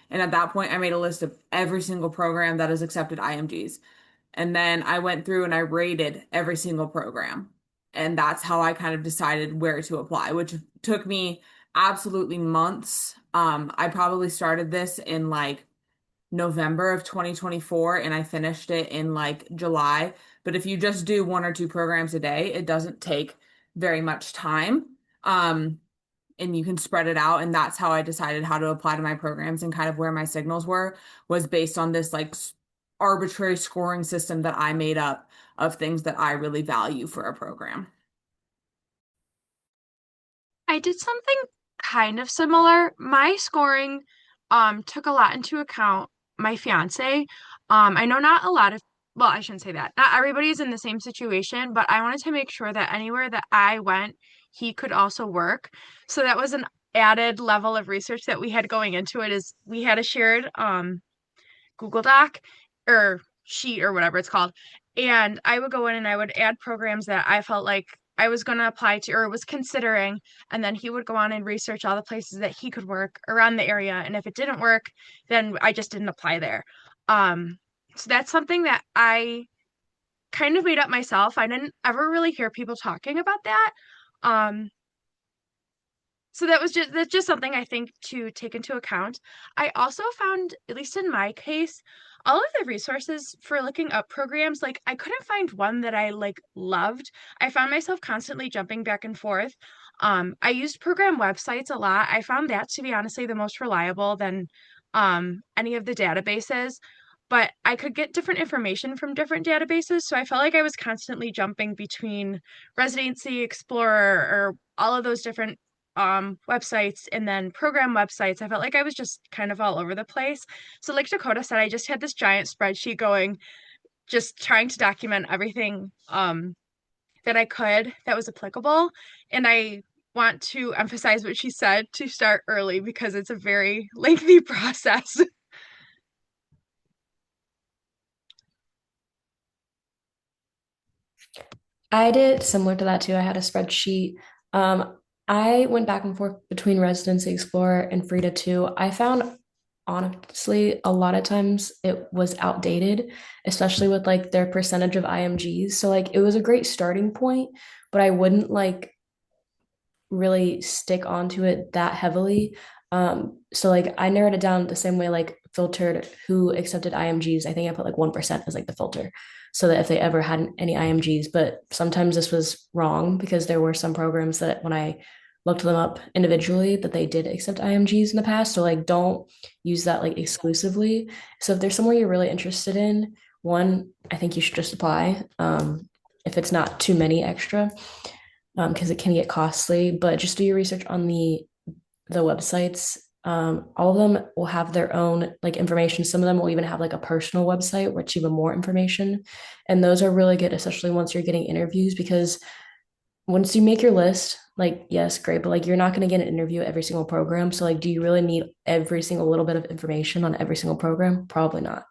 And at that point, I made a list of every single program that has accepted IMGs. And then I went through and I rated every single program. And that's how I kind of decided where to apply, which took me absolutely months. I probably started this in like November of 2024 and I finished it in like July. But if you just do one or two programs a day, it doesn't take very much time. Um, and you can spread it out. And that's how I decided how to apply to my programs and kind of where my signals were was based on this like arbitrary scoring system that I made up of things that I really value for a program. I did something kind of similar. My scoring took a lot into account my fiance. I know not a lot of, well, I shouldn't say that. Not everybody's in the same situation, but I wanted to make sure that anywhere that I went, he could also work. So that was an added level of research that we had going into it is we had a shared Google Doc or sheet or whatever it's called. And I would go in and I would add programs that I felt like I was going to apply to or was considering. And then he would go on and research all the places that he could work around the area. And if it didn't work, then I just didn't apply there. Um, so that's something that I kind of made up myself. I didn't ever really hear people talking about that. Um, so that's just something I think to take into account. I also found, at least in my case, all of the resources for looking up programs, like I couldn't find one that I like loved. I found myself constantly jumping back and forth. I used program websites a lot. I found that to be honestly the most reliable than any of the databases. But I could get different information from different databases, so I felt like I was constantly jumping between Residency Explorer or all of those different websites and then program websites. I felt like I was just kind of all over the place. So like Dakota said, I just had this giant spreadsheet going, just trying to document everything that I could that was applicable. And I want to emphasize what she said to start early because it's a very lengthy process. I did similar to that too. I had a spreadsheet. I went back and forth between Residency Explorer and Frida too. I found honestly a lot of times it was outdated, especially with like their percentage of IMGs. So like it was a great starting point, but I wouldn't like really stick onto it that heavily. So like I narrowed it down the same way, like filtered who accepted IMGs. I think I put like 1% as like the filter so that if they ever had any IMGs, but sometimes this was wrong because there were some programs that when I looked them up individually that they did accept IMGs in the past. So like don't use that like exclusively. So if there's somewhere you're really interested in, one, I think you should just apply. If it's not too many extra because it can get costly. But just do your research on the websites. All of them will have their own like information. Some of them will even have like a personal website, which even more information. And those are really good, especially once you're getting interviews, because once you make your list, like yes, great, but like you're not going to get an interview at every single program. So like, do you really need every single little bit of information on every single program? Probably not.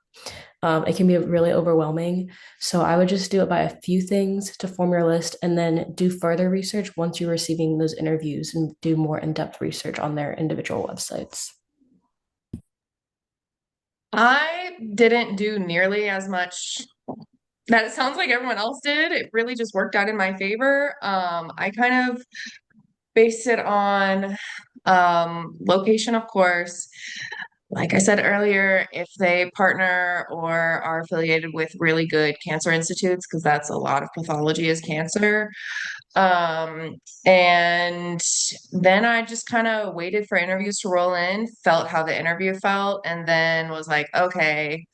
It can be really overwhelming. So I would just do it by a few things to form your list and then do further research once you're receiving those interviews and do more in-depth research on their individual websites. I didn't do nearly as much that it sounds like everyone else did. It really just worked out in my favor. I kind of based it on location, of course. Like I said earlier, if they partner or are affiliated with really good cancer institutes, because that's a lot of pathology is cancer. Um, and then I just kind of waited for interviews to roll in, felt how the interview felt, and then was like, okay,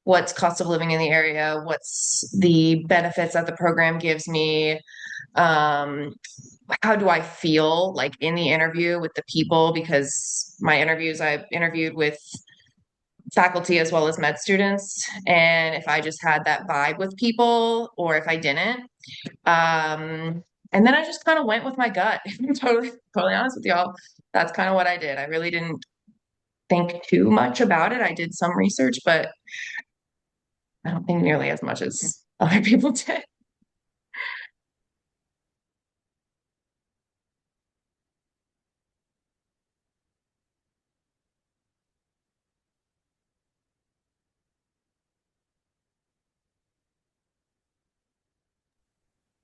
what's cost of living in the area? What's the benefits that the program gives me? Um, how do I feel like in the interview with the people? Because my interviews, I've interviewed with faculty as well as med students. And if I just had that vibe with people or if I didn't. And then I just kind of went with my gut. If I'm totally honest with y'all. That's kind of what I did. I really didn't think too much about it. I did some research, but I don't think nearly as much as other people did.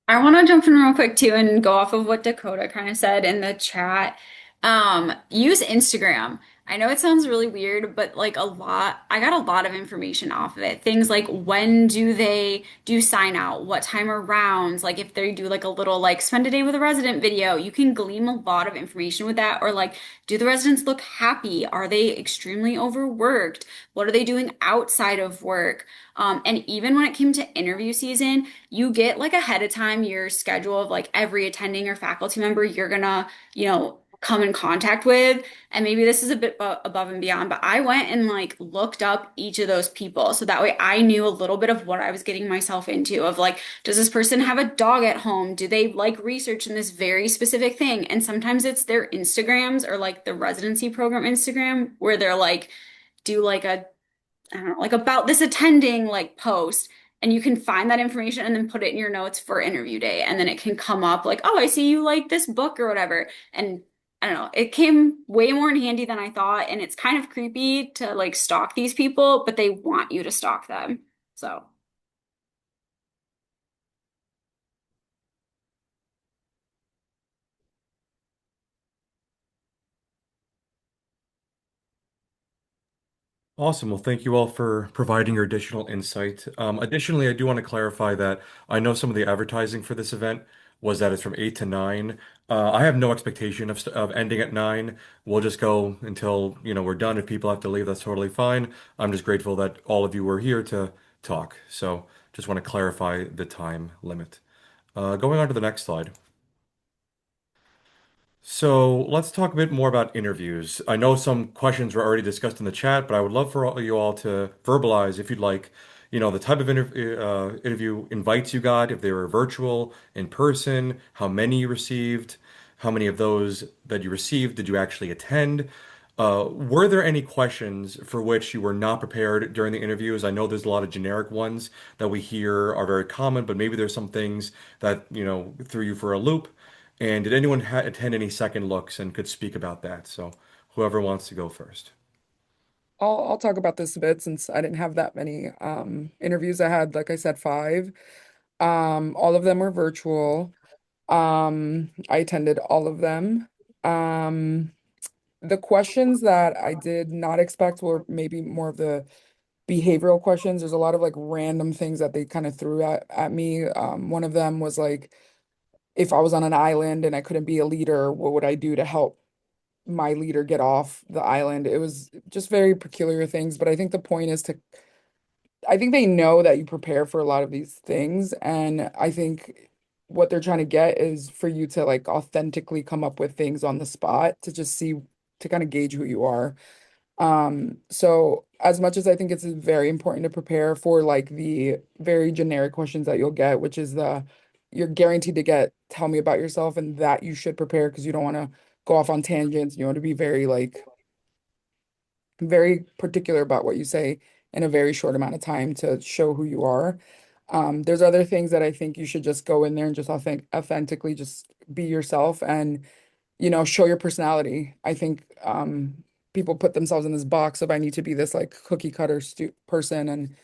I want to jump in real quick too and go off of what Dakota kind of said in the chat. Use Instagram. I know it sounds really weird, but like I got a lot of information off of it. Things like when do they do sign out? What time are rounds? Like if they do like a little like spend a day with a resident video, you can glean a lot of information with that. Or like, do the residents look happy? Are they extremely overworked? What are they doing outside of work? And even when it came to interview season, you get like ahead of time your schedule of like every attending or faculty member you're gonna, come in contact with. And maybe this is a bit above and beyond, but I went and like looked up each of those people. So that way I knew a little bit of what I was getting myself into of like, does this person have a dog at home? Do they like research in this very specific thing? And sometimes it's their Instagrams or like the residency program Instagram where they're like, do like a I don't know, like about this attending like post, and you can find that information and then put it in your notes for interview day. And then it can come up like, oh, I see you like this book or whatever. And I don't know, it came way more in handy than I thought. And it's kind of creepy to like stalk these people, but they want you to stalk them. So. Awesome. Well, thank you all for providing your additional insight. Additionally, I do want to clarify that I know some of the advertising for this event was that it's from 8 to 9. I have no expectation of ending at 9. We'll just go until, we're done. If people have to leave, that's totally fine. I'm just grateful that all of you were here to talk. So just want to clarify the time limit. Going on to the next slide. So let's talk a bit more about interviews. I know some questions were already discussed in the chat, but I would love for all you all to verbalize, if you'd like, the type of interview invites you got, if they were virtual, in person, how many you received, how many of those that you received did you actually attend? Were there any questions for which you were not prepared during the interviews? I know there's a lot of generic ones that we hear are very common, but maybe there's some things that, threw you for a loop. And did anyone ha attend any second looks and could speak about that? So whoever wants to go first. I'll talk about this a bit since I didn't have that many interviews. I had, like I said, five. All of them were virtual. I attended all of them. Um, the questions that I did not expect were maybe more of the behavioral questions. There's a lot of like random things that they kind of threw at me. One of them was like, if I was on an island and I couldn't be a leader, what would I do to help my leader get off the island? It was just very peculiar things, but I think the point is to, I think they know that you prepare for a lot of these things, and I think what they're trying to get is for you to like authentically come up with things on the spot to just see, to kind of gauge who you are. So as much as I think it's very important to prepare for like the very generic questions that you'll get, which is you're guaranteed to get, tell me about yourself, and that you should prepare because you don't want to go off on tangents. You want to be very particular about what you say in a very short amount of time to show who you are. There's other things that I think you should just go in there and just authentically just be yourself and, show your personality. I think people put themselves in this box of I need to be this like cookie cutter stu person, and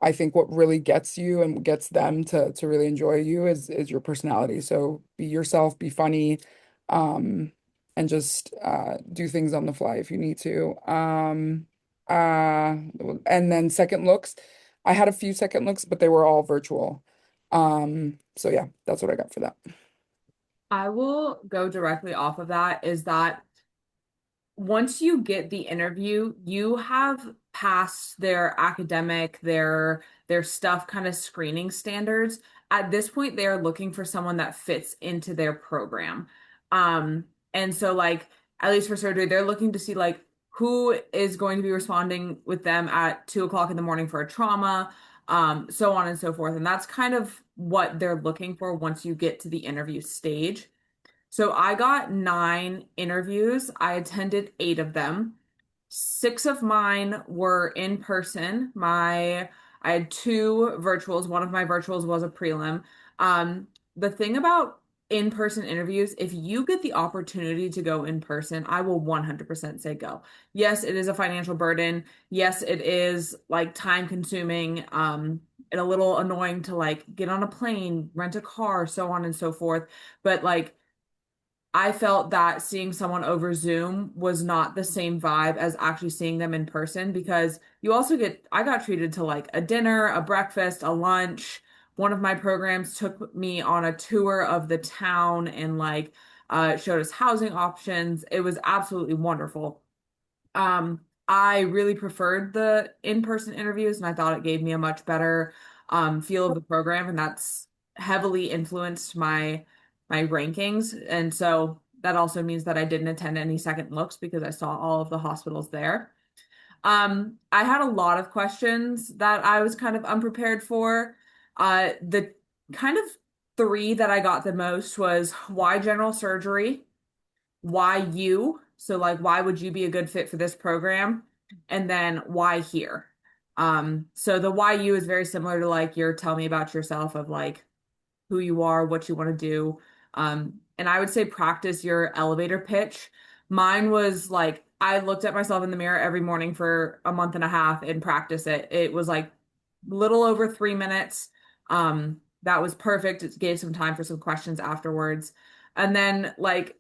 I think what really gets you and gets them to really enjoy you is your personality. So be yourself, be funny, um, and just do things on the fly if you need to. Uh, and then second looks, I had a few second looks, but they were all virtual. So yeah, that's what I got for that. I will go directly off of that is that once you get the interview, you have passed their academic, their stuff kind of screening standards. At this point, they are looking for someone that fits into their program. Um, and so like at least for surgery, they're looking to see like who is going to be responding with them at 2 o'clock in the morning for a trauma, so on and so forth. And that's kind of what they're looking for once you get to the interview stage. So I got 9 interviews. I attended 8 of them. 6 of mine were in person. I had 2 virtuals. One of my virtuals was a prelim. The thing about in-person interviews, if you get the opportunity to go in person, I will 100% say go. Yes, it is a financial burden. Yes, it is like time consuming, and a little annoying to like get on a plane, rent a car, so on and so forth. But like I felt that seeing someone over Zoom was not the same vibe as actually seeing them in person because you also I got treated to like a dinner, a breakfast, a lunch. One of my programs took me on a tour of the town and like showed us housing options. It was absolutely wonderful. I really preferred the in-person interviews and I thought it gave me a much better feel of the program, and that's heavily influenced my rankings. And so that also means that I didn't attend any second looks because I saw all of the hospitals there. I had a lot of questions that I was kind of unprepared for. The kind of 3 that I got the most was why general surgery? Why you? So like why would you be a good fit for this program? And then why here? So the why you is very similar to like your tell me about yourself of like who you are, what you want to do. And I would say practice your elevator pitch. Mine was like I looked at myself in the mirror every morning for a month and a half and practice it. It was like little over 3 minutes. That was perfect. It gave some time for some questions afterwards. And then like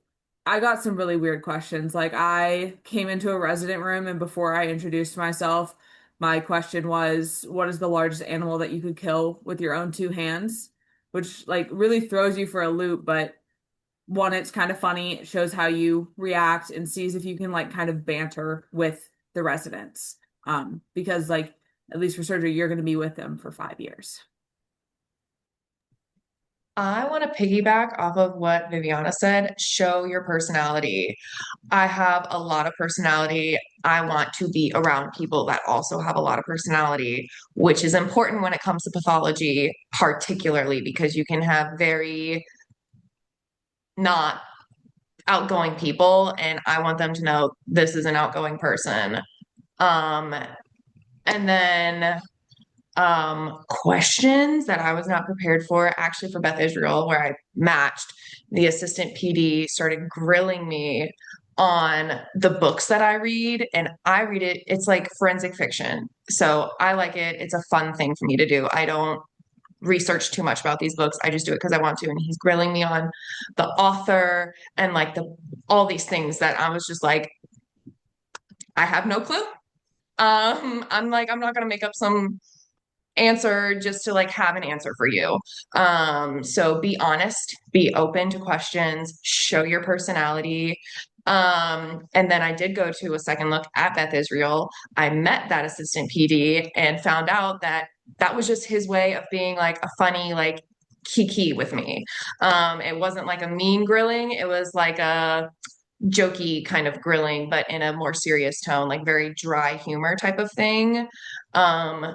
I got some really weird questions. Like I came into a resident room and before I introduced myself, my question was, what is the largest animal that you could kill with your own 2 hands? Which like really throws you for a loop, but one, it's kind of funny. It shows how you react and sees if you can like kind of banter with the residents. Because like at least for surgery, you're going to be with them for 5 years. I want to piggyback off of what Viviana said, show your personality. I have a lot of personality. I want to be around people that also have a lot of personality, which is important when it comes to pathology, particularly because you can have very not outgoing people, and I want them to know this is an outgoing person. Um, and then questions that I was not prepared for, actually for Beth Israel, where I matched, the assistant PD started grilling me on the books that I read, and I read it, it's like forensic fiction. So I like it. It's a fun thing for me to do. I don't research too much about these books. I just do it because I want to. And he's grilling me on the author and like the all these things that I was just like, I have no clue. I'm like, I'm not gonna make up some answer just to like have an answer for you. So be honest, be open to questions, show your personality. And then I did go to a second look at Beth Israel. I met that assistant PD and found out that that was just his way of being like a funny, like kiki with me. It wasn't like a mean grilling, it was like a jokey kind of grilling, but in a more serious tone, like very dry humor type of thing.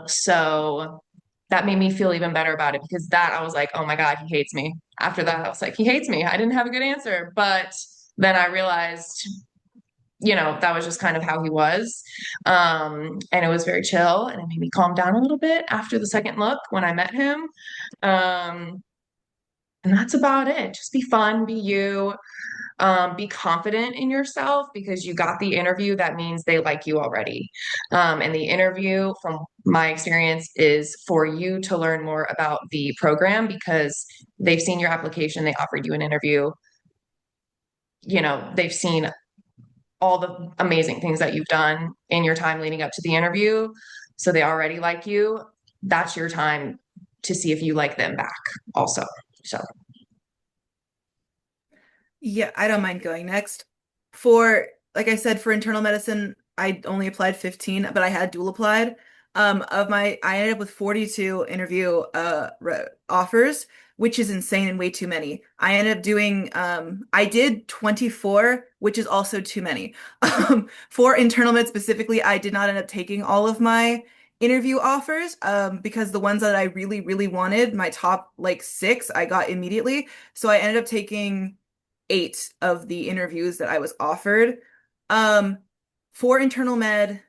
So that made me feel even better about it because that I was like, oh my God, he hates me. After that, I was like, he hates me. I didn't have a good answer. But then I realized, that was just kind of how he was. And it was very chill and it made me calm down a little bit after the second look when I met him. Um, and that's about it. Just be fun, be you. Be confident in yourself because you got the interview. That means they like you already. And the interview, from my experience, is for you to learn more about the program because they've seen your application, they offered you an interview, they've seen all the amazing things that you've done in your time leading up to the interview. So they already like you. That's your time to see if you like them back also. So Yeah, I don't mind going next. For, like I said, for internal medicine, I only applied 15, but I had dual applied. I ended up with 42 interview offers, which is insane and way too many. I ended up doing I did 24, which is also too many. For internal med specifically, I did not end up taking all of my interview offers because the ones that I really, really wanted, my top like six, I got immediately. So I ended up taking eight of the interviews that I was offered. Um, for internal med,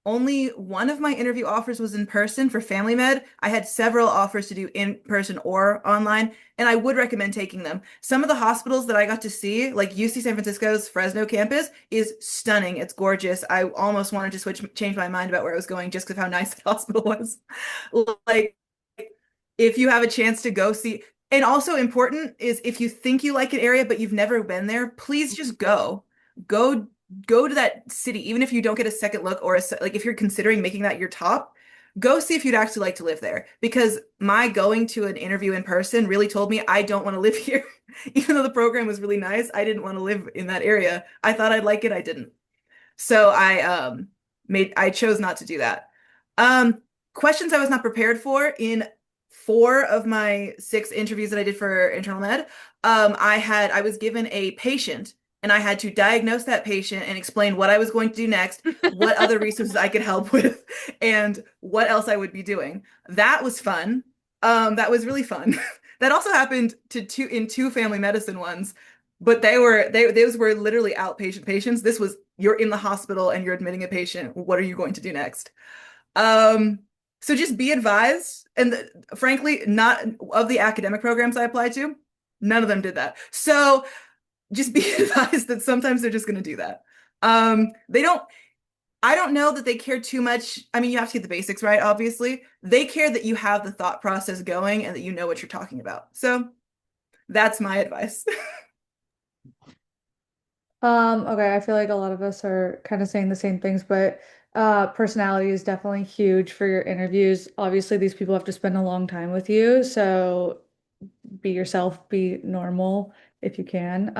only one of my interview offers was in person. For family med, I had several offers to do in person or online, and I would recommend taking them. Some of the hospitals that I got to see, like UC San Francisco's Fresno campus, is stunning. It's gorgeous. I almost wanted to change my mind about where I was going just because of how nice the hospital was. Like, if you have a chance to go see, and also important is if you think you like an area but you've never been there, please just go. Go go to that city even if you don't get a second look or like if you're considering making that your top, go see if you'd actually like to live there because my going to an interview in person really told me I don't want to live here. Even though the program was really nice, I didn't want to live in that area. I thought I'd like it, I didn't. So I chose not to do that. Um Questions I was not prepared for in four of my six interviews that I did for internal med. I was given a patient and I had to diagnose that patient and explain what I was going to do next, what other resources I could help with, and what else I would be doing. That was fun. That was really fun. That also happened to two family medicine ones, but those were literally outpatient patients. This was you're in the hospital and you're admitting a patient. What are you going to do next? Um, so just be advised. And frankly, not of the academic programs I applied to, none of them did that. So just be advised that sometimes they're just going to do that. They don't, I don't know that they care too much. I mean, you have to get the basics right, obviously. They care that you have the thought process going and that you know what you're talking about. So that's my advice. Okay, I feel like a lot of us are kind of saying the same things, but personality is definitely huge for your interviews. Obviously, these people have to spend a long time with you, so be yourself, be normal if you can.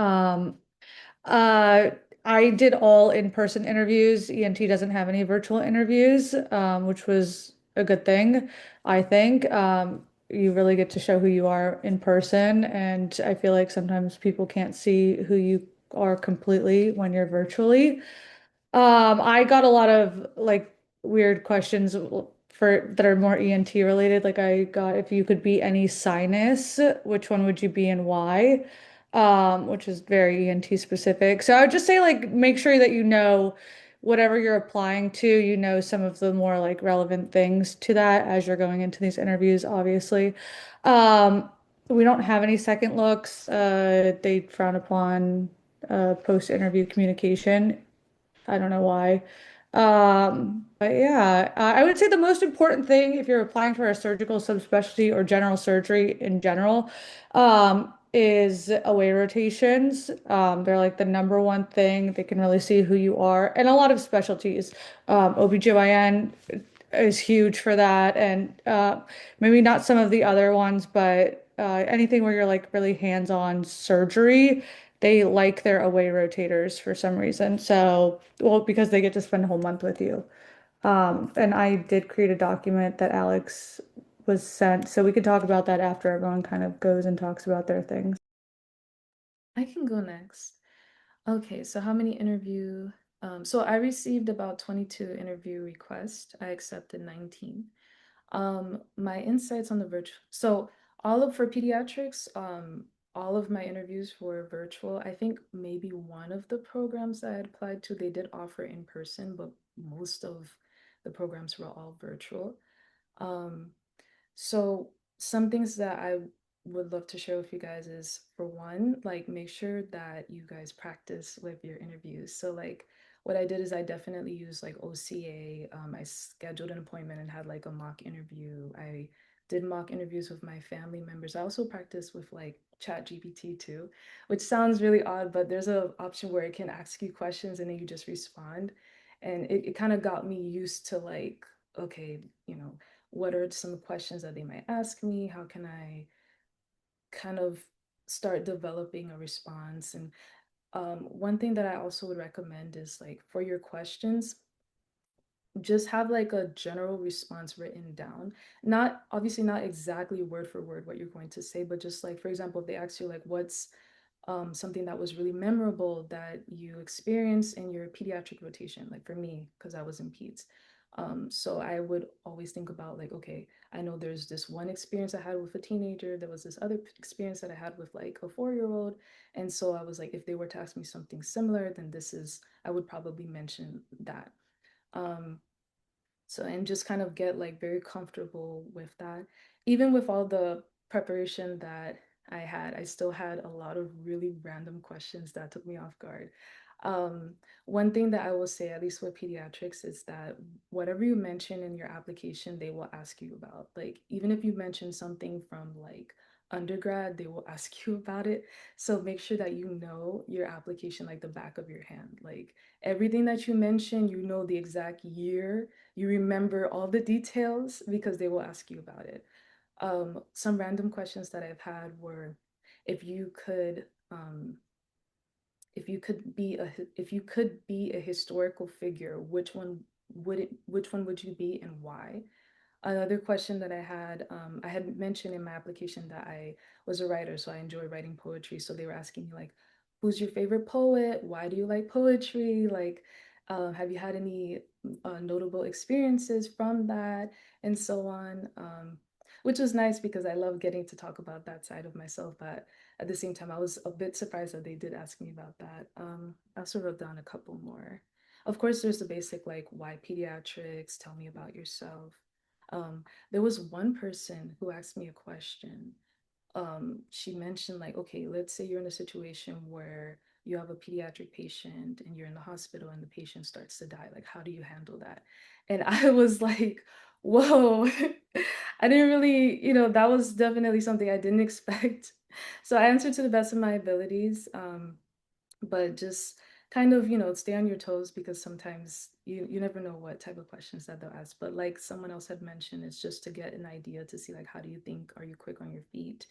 Uh, I did all in-person interviews. ENT doesn't have any virtual interviews, which was a good thing, I think. You really get to show who you are in person, and I feel like sometimes people can't see who you are completely when you're virtually. I got a lot of like weird questions for that are more ENT related. Like I got if you could be any sinus, which one would you be and why? which is very ENT specific. So I would just say like make sure that you know whatever you're applying to, you know some of the more like relevant things to that as you're going into these interviews, obviously. Um, we don't have any second looks. They frown upon post-interview communication. I don't know why. But yeah, I would say the most important thing if you're applying for a surgical subspecialty or general surgery in general, is away rotations. They're like the number one thing. They can really see who you are. And a lot of specialties. OBGYN is huge for that. And maybe not some of the other ones, but anything where you're like really hands-on surgery, they like their away rotators for some reason. So, well, because they get to spend a whole month with you. And I did create a document that Alex was sent, so we could talk about that after everyone kind of goes and talks about their things. I can go next. Okay, so how many interview? So I received about 22 interview requests. I accepted 19. My insights on the virtual. So for pediatrics, all of my interviews were virtual. I think maybe one of the programs I had applied to, they did offer in person, but most of the programs were all virtual. Um, so some things that I would love to share with you guys is for one, like make sure that you guys practice with your interviews. So like what I did is I definitely used like OCA. I scheduled an appointment and had like a mock interview. I did mock interviews with my family members. I also practiced with like Chat GPT too, which sounds really odd, but there's a option where it can ask you questions and then you just respond. And it kind of got me used to like, okay, what are some questions that they might ask me? How can I kind of start developing a response? And one thing that I also would recommend is like for your questions, just have like a general response written down. Not obviously not exactly word for word what you're going to say, but just like, for example, if they ask you like, what's something that was really memorable that you experienced in your pediatric rotation, like for me, because I was in peds. So I would always think about like, okay, I know there's this one experience I had with a teenager. There was this other experience that I had with like a 4-year-old. And so I was like, if they were to ask me something similar, then I would probably mention that. Um, and just kind of get like very comfortable with that. Even with all the preparation that I had, I still had a lot of really random questions that took me off guard. One thing that I will say, at least with pediatrics, is that whatever you mention in your application, they will ask you about. Like, even if you mention something from like undergrad, they will ask you about it. So make sure that you know your application like the back of your hand. Like everything that you mention, you know the exact year, you remember all the details because they will ask you about it. Some random questions that I've had were if you could if you could be a historical figure, which one would you be and why? Another question that I had mentioned in my application that I was a writer, so I enjoy writing poetry. So they were asking me like, who's your favorite poet? Why do you like poetry? Like, have you had any notable experiences from that, and so on? Which was nice because I love getting to talk about that side of myself. But at the same time, I was a bit surprised that they did ask me about that. I also wrote down a couple more. Of course, there's the basic like, why pediatrics? Tell me about yourself. There was one person who asked me a question. She mentioned like, okay, let's say you're in a situation where you have a pediatric patient and you're in the hospital and the patient starts to die. Like, how do you handle that? And I was like, whoa, I didn't really, that was definitely something I didn't expect. So I answered to the best of my abilities. But just kind of, stay on your toes because sometimes you never know what type of questions that they'll ask. But like someone else had mentioned, it's just to get an idea to see like, how do you think? Are you quick on your feet?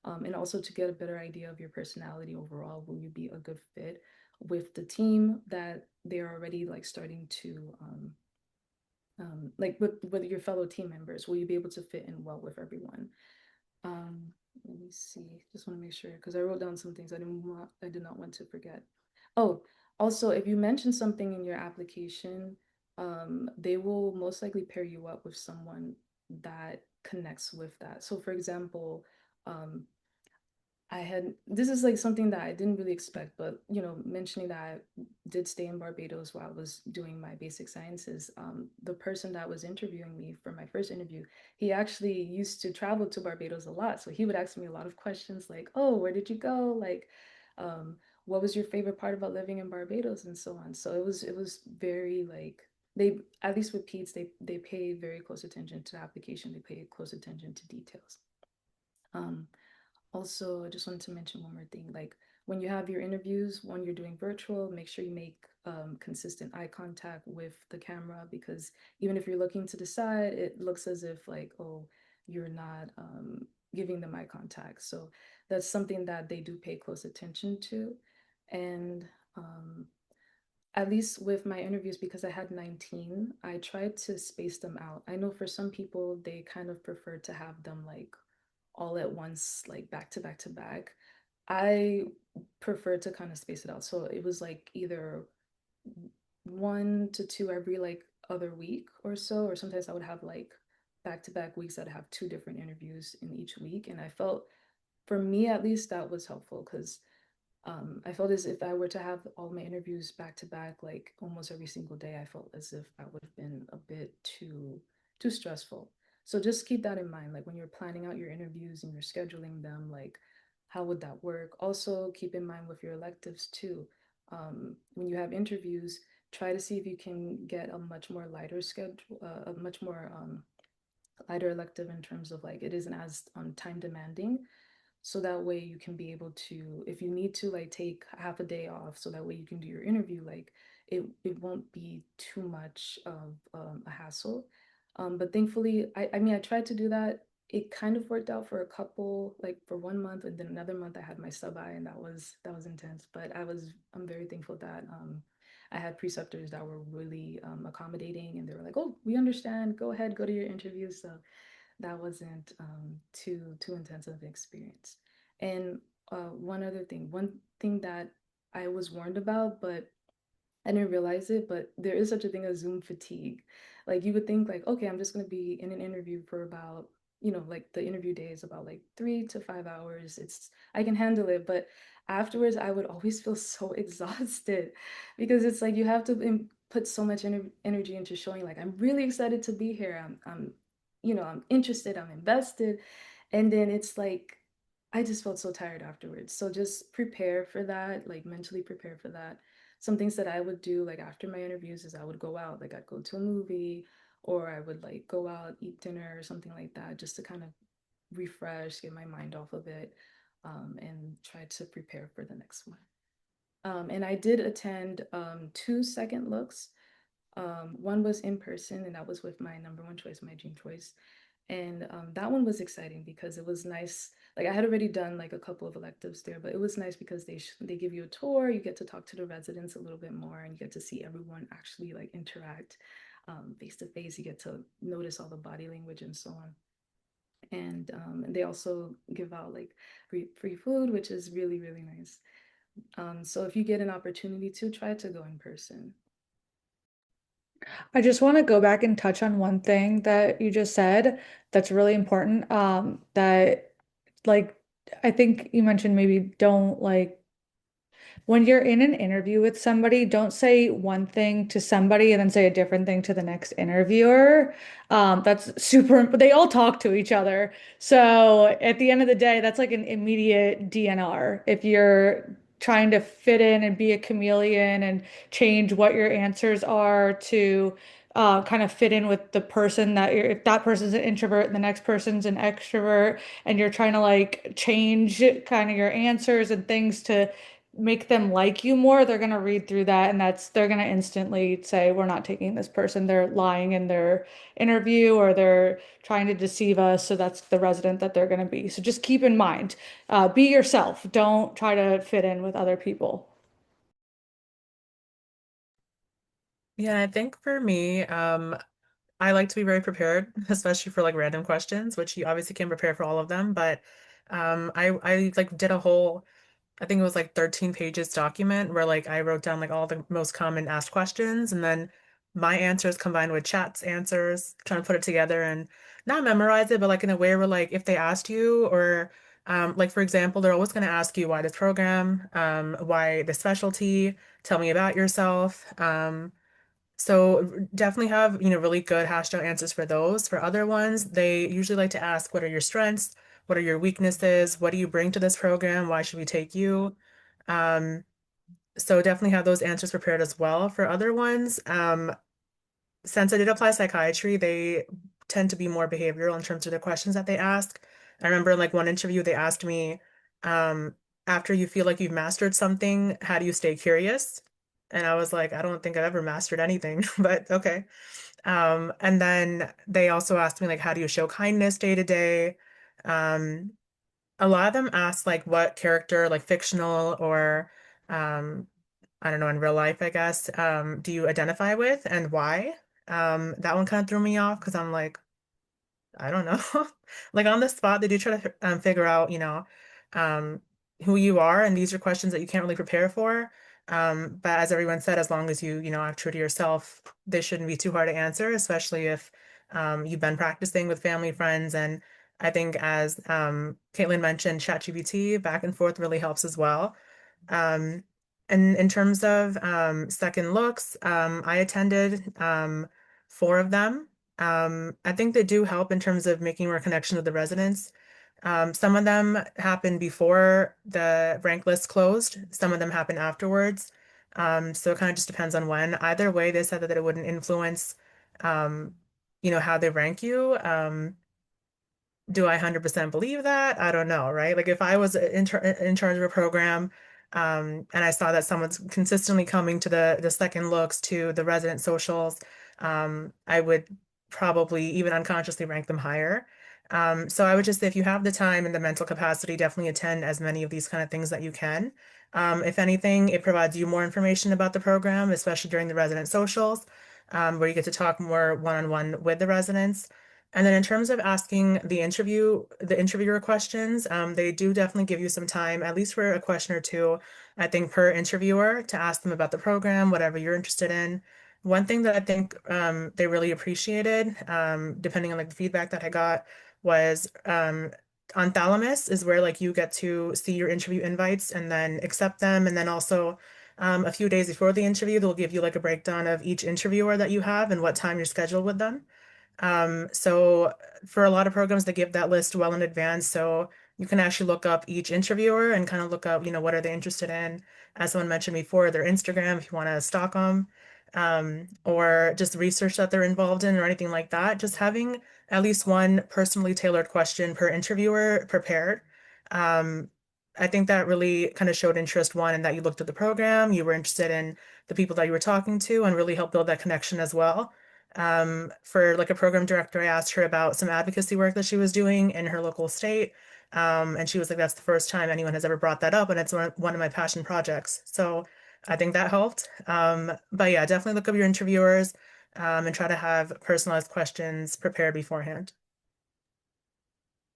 And also to get a better idea of your personality overall. Will you be a good fit with the team that they're already like starting to like with your fellow team members? Will you be able to fit in well with everyone? Um, Let me see. Just want to make sure because I wrote down some things I did not want to forget. Oh, also, if you mention something in your application, they will most likely pair you up with someone that connects with that. So, for example, um, I had this is like something that I didn't really expect, but mentioning that I did stay in Barbados while I was doing my basic sciences, the person that was interviewing me for my first interview, he actually used to travel to Barbados a lot. So he would ask me a lot of questions like, "Oh, where did you go?" Like, um, "What was your favorite part about living in Barbados?" and so on. So it was very like they at least with Pete's they pay very close attention to the application. They pay close attention to details. Um, Also, I just wanted to mention one more thing. Like when you have your interviews, when you're doing virtual, make sure you make consistent eye contact with the camera because even if you're looking to the side, it looks as if like, oh, you're not giving them eye contact. So that's something that they do pay close attention to. And at least with my interviews, because I had 19, I tried to space them out. I know for some people, they kind of prefer to have them like all at once, like back to back to back. I prefer to kind of space it out. So it was like either one to two every like other week or so, or sometimes I would have like back to back weeks that have two different interviews in each week. And I felt, for me at least, that was helpful because I felt as if I were to have all my interviews back to back, like almost every single day, I felt as if that would have been a bit too stressful. So just keep that in mind, like when you're planning out your interviews and you're scheduling them, like how would that work? Also, keep in mind with your electives too. When you have interviews, try to see if you can get a much more lighter schedule, a much more lighter elective in terms of like it isn't as time demanding so that way you can be able to if you need to like take half a day off so that way you can do your interview like it won't be too much of a hassle but thankfully I mean I tried to do that. It kind of worked out for a couple like for 1 month and then another month I had my sub I and that was intense but I'm very thankful that I had preceptors that were really accommodating and they were like, oh, we understand, go ahead, go to your interview. So that wasn't too intense of an experience. And one thing that I was warned about, but I didn't realize it, but there is such a thing as Zoom fatigue. Like you would think like, okay, I'm just gonna be in an interview for about, like the interview day is about like 3 to 5 hours. I can handle it, but afterwards I would always feel so exhausted because it's like you have to put so much energy into showing like I'm really excited to be here. I'm interested, I'm invested. And then it's like I just felt so tired afterwards. So just prepare for that, like mentally prepare for that. Some things that I would do like after my interviews is I would go out, like I'd go to a movie or I would like go out, eat dinner or something like that, just to kind of refresh, get my mind off of it, and try to prepare for the next one. And I did attend two second looks. One was in person, and that was with my number one choice, my dream choice. And that one was exciting because it was nice. Like I had already done like a couple of electives there, but it was nice because they give you a tour. You get to talk to the residents a little bit more, and you get to see everyone actually like interact face to face. You get to notice all the body language and so on. And they also give out like free food, which is really really nice. So if you get an opportunity to try to go in person. I just want to go back and touch on one thing that you just said that's really important. That like I think you mentioned maybe don't like when you're in an interview with somebody, don't say one thing to somebody and then say a different thing to the next interviewer. That's super, they all talk to each other. So at the end of the day, that's like an immediate DNR. If you're trying to fit in and be a chameleon and change what your answers are to kind of fit in with the person that if that person's an introvert and the next person's an extrovert, and you're trying to like change kind of your answers and things to make them like you more, they're gonna read through that and they're gonna instantly say, we're not taking this person. They're lying in their interview or they're trying to deceive us. So that's the resident that they're gonna be. So just keep in mind, be yourself. Don't try to fit in with other people. Yeah, I think for me, I like to be very prepared, especially for like random questions, which you obviously can prepare for all of them. But I like did a whole, I think it was like 13 pages document where like I wrote down like all the most common asked questions and then my answers combined with chat's answers, trying to put it together and not memorize it, but like in a way where like if they asked you or Like for example, they're always going to ask you why this program, why the specialty, tell me about yourself. So definitely have, really good hashed out answers for those. For other ones, they usually like to ask, what are your strengths? What are your weaknesses? What do you bring to this program? Why should we take you? Um, so definitely have those answers prepared as well. For other ones, since I did apply psychiatry, they tend to be more behavioral in terms of the questions that they ask. I remember in like one interview, they asked me, um, after you feel like you've mastered something, how do you stay curious? And I was like, I don't think I've ever mastered anything, but okay. And then they also asked me like, how do you show kindness day to day? Um, a lot of them ask like what character, like fictional or um, I don't know, in real life, I guess, do you identify with and why? That one kind of threw me off because I'm like, I don't know. Like on the spot, they do try to figure out, um, who you are, and these are questions that you can't really prepare for. But as everyone said, as long as you are true to yourself, they shouldn't be too hard to answer, especially if you've been practicing with family, friends, and I think as Caitlin mentioned, ChatGPT back and forth really helps as well. Um, and in terms of second looks, I attended four of them. I think they do help in terms of making more connection with the residents. Some of them happen before the rank list closed. Some of them happen afterwards. So it kind of just depends on when. Either way, they said that it wouldn't influence, um, how they rank you. Do I 100% believe that? I don't know, right? Like if I was in charge of a program, and I saw that someone's consistently coming to the second looks to the resident socials, I would probably even unconsciously rank them higher. So I would just say if you have the time and the mental capacity, definitely attend as many of these kind of things that you can. If anything, it provides you more information about the program, especially during the resident socials, where you get to talk more one-on-one with the residents. And then in terms of asking the interviewer questions, they do definitely give you some time, at least for a question or two, I think, per interviewer to ask them about the program, whatever you're interested in. One thing that I think they really appreciated, depending on like the feedback that I got, was on Thalamus is where like you get to see your interview invites and then accept them. And then also a few days before the interview, they'll give you like a breakdown of each interviewer that you have and what time you're scheduled with them. So for a lot of programs, they give that list well in advance. So you can actually look up each interviewer and kind of look up, what are they interested in? As someone mentioned before, their Instagram, if you want to stalk them, or just research that they're involved in or anything like that. Just having at least one personally tailored question per interviewer prepared. Um, I think that really kind of showed interest, one, in that you looked at the program, you were interested in the people that you were talking to, and really helped build that connection as well. For like a program director, I asked her about some advocacy work that she was doing in her local state. And she was like, that's the first time anyone has ever brought that up, and it's one of my passion projects. So I think that helped. But yeah, definitely look up your interviewers, and try to have personalized questions prepared beforehand.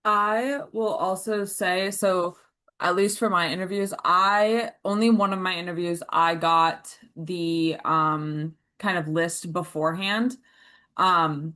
I will also say, so at least for my interviews, I only one of my interviews I got the kind of list beforehand. Um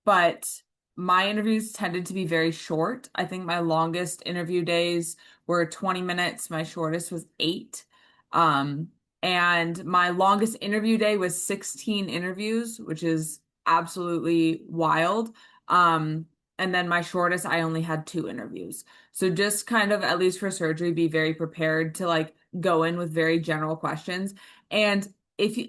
but my interviews tended to be very short. I think my longest interview days were 20 minutes. My shortest was 8. Um, and my longest interview day was 16 interviews, which is absolutely wild. And then my shortest, I only had 2 interviews. So just kind of, at least for surgery, be very prepared to like go in with very general questions. And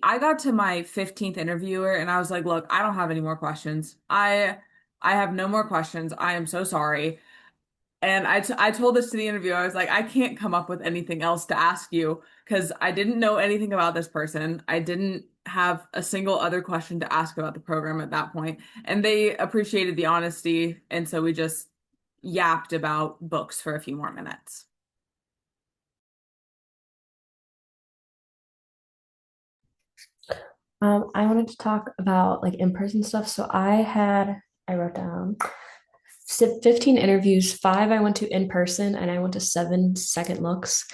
I got to my 15th interviewer and I was like, look, I don't have any more questions. I have no more questions. I am so sorry. And I told this to the interviewer. I was like, I can't come up with anything else to ask you because I didn't know anything about this person. I didn't have a single other question to ask about the program at that point. And they appreciated the honesty. And so we just yapped about books for a few more minutes. I wanted to talk about like in-person stuff. So I wrote down 15 interviews, 5 I went to in person, and I went to 7 second looks.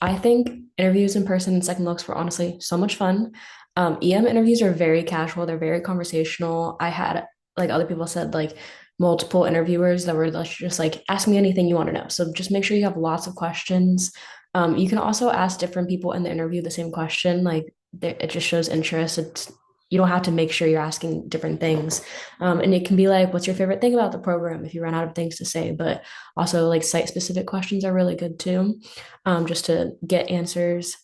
I think interviews in person and second looks were honestly so much fun. EM interviews are very casual, they're very conversational. I had, like other people said, like multiple interviewers that were just like, ask me anything you want to know. So just make sure you have lots of questions. You can also ask different people in the interview the same question. Like it just shows interest. You don't have to make sure you're asking different things. And it can be like, what's your favorite thing about the program if you run out of things to say? But also, like site specific questions are really good too, just to get answers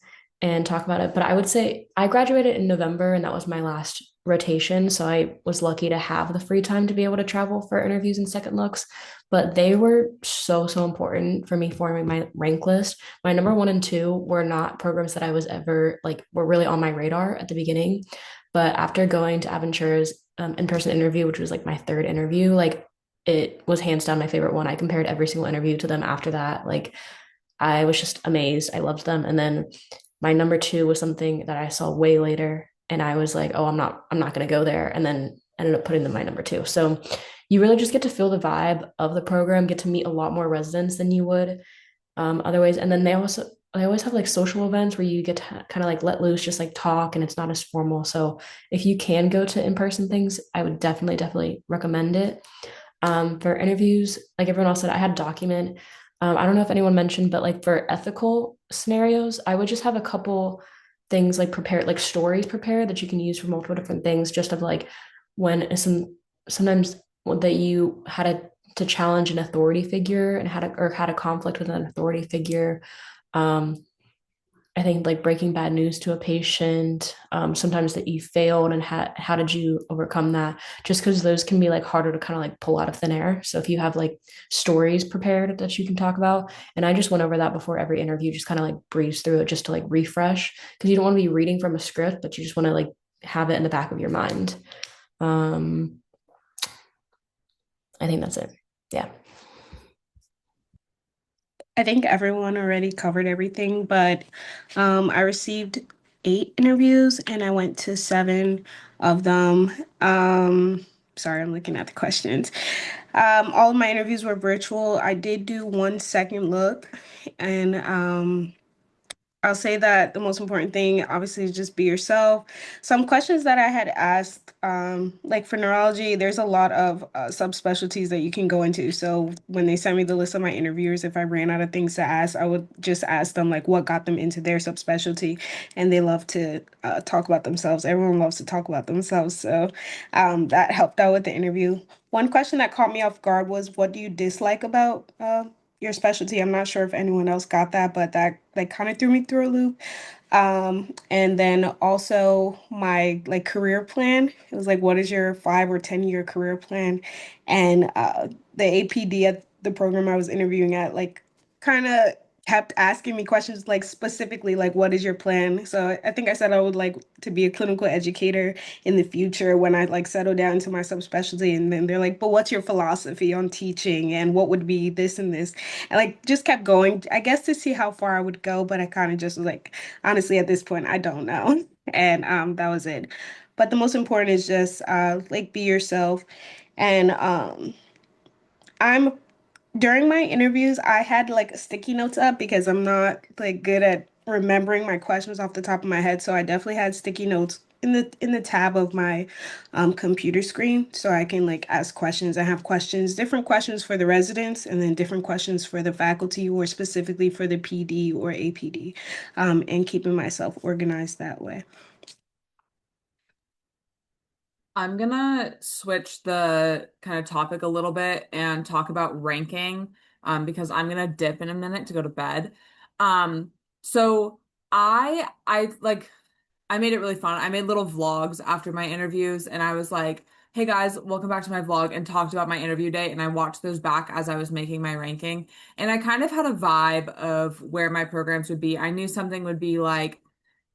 and talk about it. But I would say I graduated in November and that was my last rotation. So I was lucky to have the free time to be able to travel for interviews and second looks. But they were so, so important for me forming my rank list. My number one and two were not programs that I was ever like, were really on my radar at the beginning. But after going to Aventura's in-person interview, which was like my third interview, like it was hands down my favorite one. I compared every single interview to them after that. Like I was just amazed. I loved them. And then my number two was something that I saw way later. And I was like, oh, I'm not going to go there. And then ended up putting them my number two. So you really just get to feel the vibe of the program, get to meet a lot more residents than you would other ways. And then they always have like social events where you get to kind of like let loose, just like talk, and it's not as formal. So if you can go to in-person things, I would definitely recommend it. For interviews, like everyone else said, I had a document. I don't know if anyone mentioned, but like for ethical scenarios, I would just have a couple things like prepared, like stories prepared that you can use for multiple different things, just of like when sometimes that you had to challenge an authority figure and had a conflict with an authority figure. Um, I think like breaking bad news to a patient, sometimes that you failed and how did you overcome that? Just because those can be like harder to kind of like pull out of thin air. So if you have like stories prepared that you can talk about, and I just went over that before every interview, just kind of like breeze through it just to like refresh because you don't want to be reading from a script, but you just want to like have it in the back of your mind. Um, I think that's it. Yeah. I think everyone already covered everything, but I received 8 interviews and I went to 7 of them. Sorry, I'm looking at the questions. All of my interviews were virtual. I did do one second look, and I'll say that the most important thing, obviously, is just be yourself. Some questions that I had asked, like for neurology, there's a lot of subspecialties that you can go into. So when they sent me the list of my interviewers, if I ran out of things to ask, I would just ask them like what got them into their subspecialty, and they love to talk about themselves. Everyone loves to talk about themselves, so that helped out with the interview. One question that caught me off guard was, what do you dislike about your specialty? I'm not sure if anyone else got that, but that like kind of threw me through a loop. And then also my like career plan. It was like, what is your 5 or 10 year career plan? And the APD at the program I was interviewing at, like, kind of kept asking me questions like specifically like, what is your plan? So I think I said I would like to be a clinical educator in the future when I like settle down into my subspecialty. And then they're like, but what's your philosophy on teaching and what would be this and this? And like just kept going, I guess, to see how far I would go, but I kind of just was like, honestly, at this point, I don't know. And that was it. But the most important is just like be yourself. And I'm during my interviews, I had like sticky notes up because I'm not like good at remembering my questions off the top of my head. So I definitely had sticky notes in the tab of my computer screen so I can like ask questions. I have questions, different questions for the residents and then different questions for the faculty or specifically for the PD or APD, and keeping myself organized that way. I'm gonna switch the kind of topic a little bit and talk about ranking, because I'm gonna dip in a minute to go to bed. So I like I made it really fun. I made little vlogs after my interviews, and I was like, "Hey guys, welcome back to my vlog," and talked about my interview day. And I watched those back as I was making my ranking, and I kind of had a vibe of where my programs would be. I knew something would be like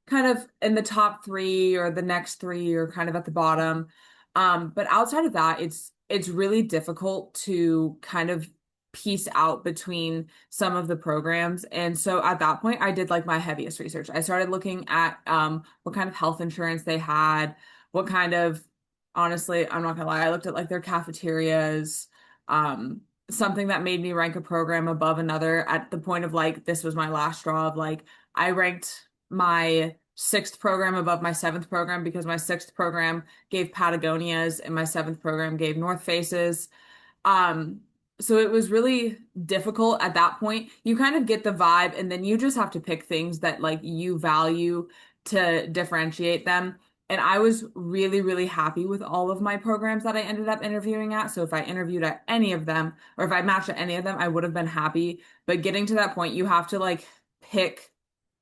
kind of in the top three or the next three or kind of at the bottom. But outside of that, it's really difficult to kind of piece out between some of the programs. And so at that point, I did like my heaviest research. I started looking at what kind of health insurance they had, what kind of, honestly, I'm not gonna lie, I looked at like their cafeterias, something that made me rank a program above another at the point of like this was my last straw of like I ranked my sixth program above my seventh program because my sixth program gave Patagonias and my seventh program gave North Faces. Um, so it was really difficult at that point. You kind of get the vibe, and then you just have to pick things that like you value to differentiate them. And I was really, really happy with all of my programs that I ended up interviewing at. So if I interviewed at any of them, or if I matched at any of them, I would have been happy. But getting to that point, you have to like pick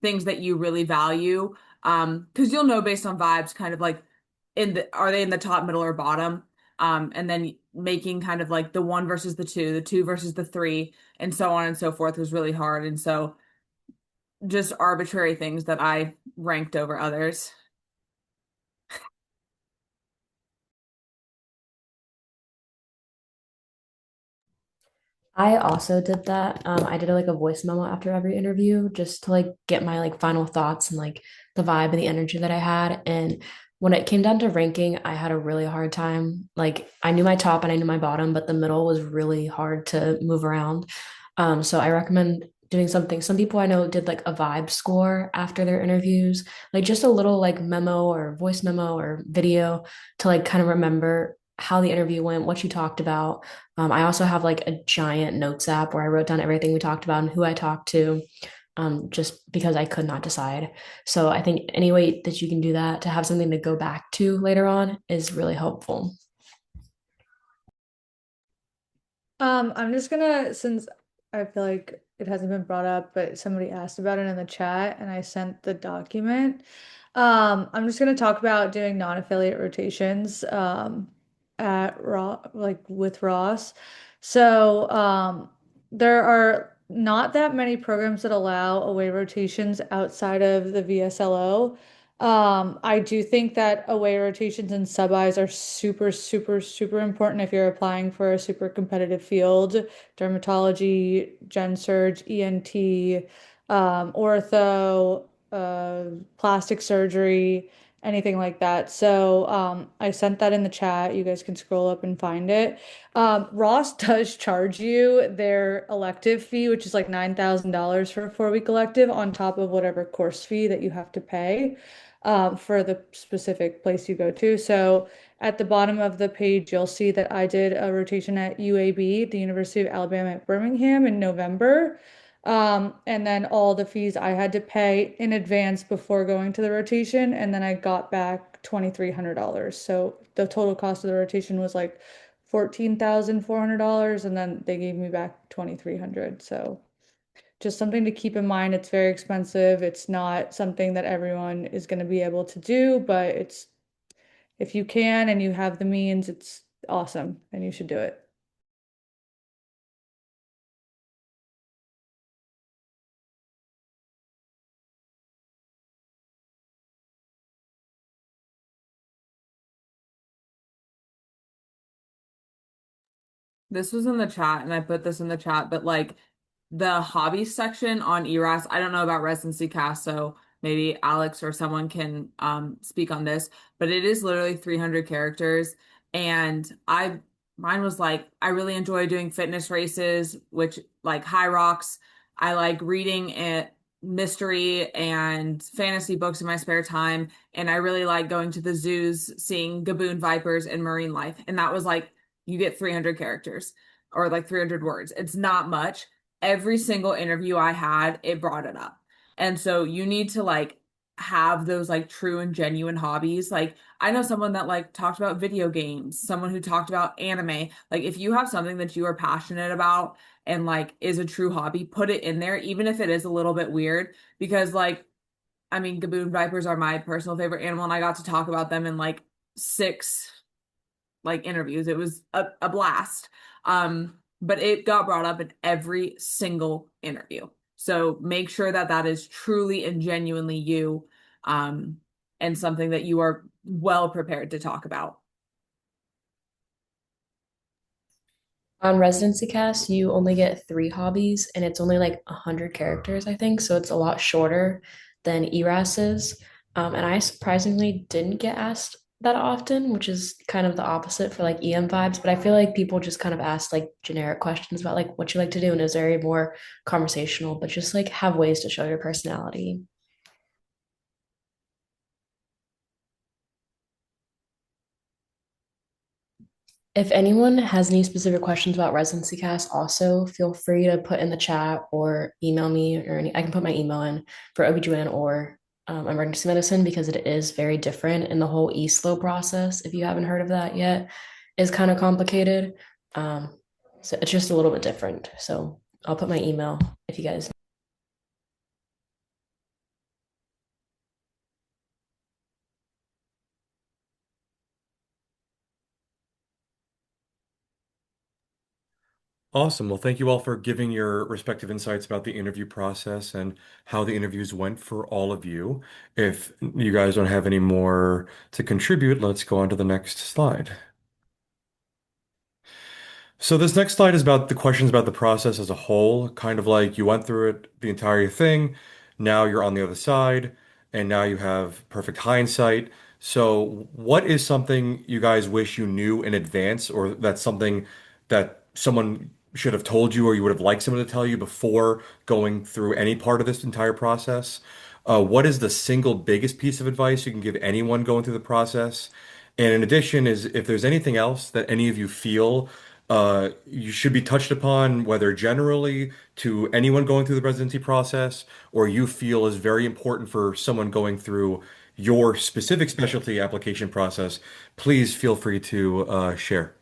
things that you really value. Because you'll know based on vibes, kind of like are they in the top, middle, or bottom? And then making kind of like the one versus the two versus the three, and so on and so forth was really hard. And so just arbitrary things that I ranked over others. I also did that. I did like a voice memo after every interview just to like get my like final thoughts and like the vibe and the energy that I had. And when it came down to ranking, I had a really hard time. Like I knew my top and I knew my bottom, but the middle was really hard to move around. So I recommend doing something. Some people I know did like a vibe score after their interviews, like just a little like memo or voice memo or video to like kind of remember how the interview went, what you talked about. I also have like a giant notes app where I wrote down everything we talked about and who I talked to, just because I could not decide. So I think any way that you can do that to have something to go back to later on is really helpful. I'm just gonna, since I feel like it hasn't been brought up, but somebody asked about it in the chat and I sent the document. I'm just gonna talk about doing non-affiliate rotations at Raw, like with Ross. So there are not that many programs that allow away rotations outside of the VSLO. I do think that away rotations and sub-Is are super, super, super important if you're applying for a super competitive field, dermatology, gen surge, ENT, ortho, plastic surgery, anything like that. So I sent that in the chat. You guys can scroll up and find it. Ross does charge you their elective fee, which is like $9,000 for a 4-week elective on top of whatever course fee that you have to pay for the specific place you go to. So at the bottom of the page, you'll see that I did a rotation at UAB, the University of Alabama at Birmingham in November. And then all the fees I had to pay in advance before going to the rotation, and then I got back $2,300. So the total cost of the rotation was like $14,400, and then they gave me back 2,300. So just something to keep in mind. It's very expensive. It's not something that everyone is going to be able to do, but it's if you can and you have the means, it's awesome and you should do it. This was in the chat, and I put this in the chat, but like the hobby section on ERAS, I don't know about residency cast, so maybe Alex or someone can speak on this, but it is literally 300 characters. And mine was like, I really enjoy doing fitness races, which like high rocks. I like reading it, mystery and fantasy books in my spare time. And I really like going to the zoos, seeing gaboon vipers and marine life. And that was like, you get 300 characters or like 300 words. It's not much. Every single interview I had, it brought it up. And so you need to like have those like true and genuine hobbies. Like I know someone that like talked about video games, someone who talked about anime. Like if you have something that you are passionate about and like is a true hobby, put it in there, even if it is a little bit weird, because like I mean, gaboon vipers are my personal favorite animal, and I got to talk about them in like six like interviews. It was a blast. But it got brought up in every single interview. So make sure that that is truly and genuinely you, and something that you are well prepared to talk about. On residency cast, you only get 3 hobbies and it's only like 100 characters, I think. So it's a lot shorter than ERAS is. And I surprisingly didn't get asked that often, which is kind of the opposite for like EM vibes. But I feel like people just kind of ask like generic questions about like what you like to do and is very more conversational, but just like have ways to show your personality. If anyone has any specific questions about residency cast, also feel free to put in the chat or email me or I can put my email in for OBGYN or emergency medicine because it is very different in the whole e-slow process. If you haven't heard of that yet, is kind of complicated. So it's just a little bit different. So I'll put my email if you guys. Awesome. Well, thank you all for giving your respective insights about the interview process and how the interviews went for all of you. If you guys don't have any more to contribute, let's go on to the next slide. So this next slide is about the questions about the process as a whole, kind of like you went through it, the entire thing. Now you're on the other side, and now you have perfect hindsight. So what is something you guys wish you knew in advance, or that's something that someone should have told you, or you would have liked someone to tell you before going through any part of this entire process? What is the single biggest piece of advice you can give anyone going through the process? And in addition, is if there's anything else that any of you feel you should be touched upon, whether generally to anyone going through the residency process, or you feel is very important for someone going through your specific specialty application process, please feel free to share.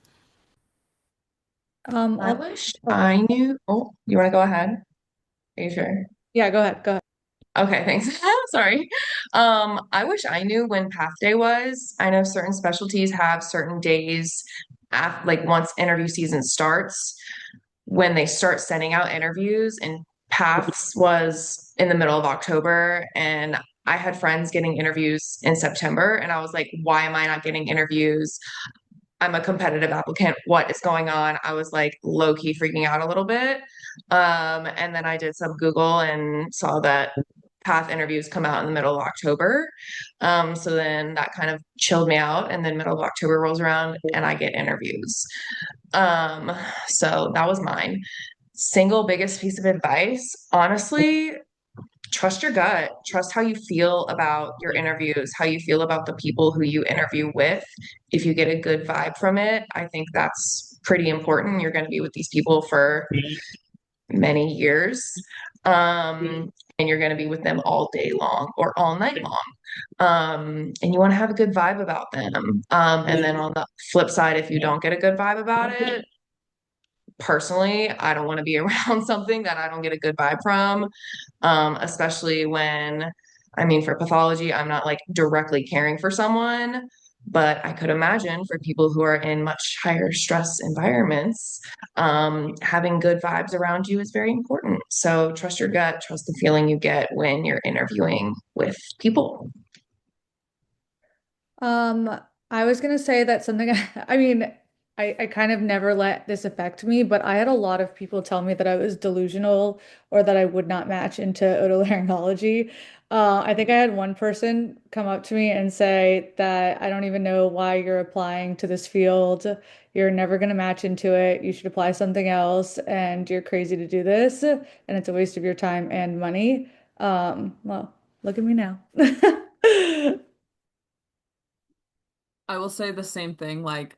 I wish I knew. Oh, you want to go ahead? Are you sure? Yeah, go ahead. Go ahead. Okay, thanks. Sorry. I wish I knew when Path Day was. I know certain specialties have certain days like once interview season starts, when they start sending out interviews, and Paths was in the middle of October, and I had friends getting interviews in September, and I was like, why am I not getting interviews? I'm a competitive applicant. What is going on? I was like low key freaking out a little bit. And then I did some Google and saw that path interviews come out in the middle of October. So then that kind of chilled me out. And then middle of October rolls around and I get interviews. Um, so that was mine. Single biggest piece of advice, honestly, trust your gut, trust how you feel about your interviews, how you feel about the people who you interview with. If you get a good vibe from it, I think that's pretty important. You're going to be with these people for many years. And you're going to be with them all day long or all night long. And you want to have a good vibe about them. And then on the flip side, if you don't get a good vibe about it, personally, I don't want to be around something that I don't get a good vibe from, especially when, I mean, for pathology, I'm not like directly caring for someone, but I could imagine for people who are in much higher stress environments, having good vibes around you is very important. So trust your gut, trust the feeling you get when you're interviewing with people. Um, I was gonna say that something I mean, I kind of never let this affect me, but I had a lot of people tell me that I was delusional or that I would not match into otolaryngology. I think I had one person come up to me and say that I don't even know why you're applying to this field. You're never gonna match into it. You should apply something else, and you're crazy to do this, and it's a waste of your time and money. Well, look at me now. I will say the same thing. Like,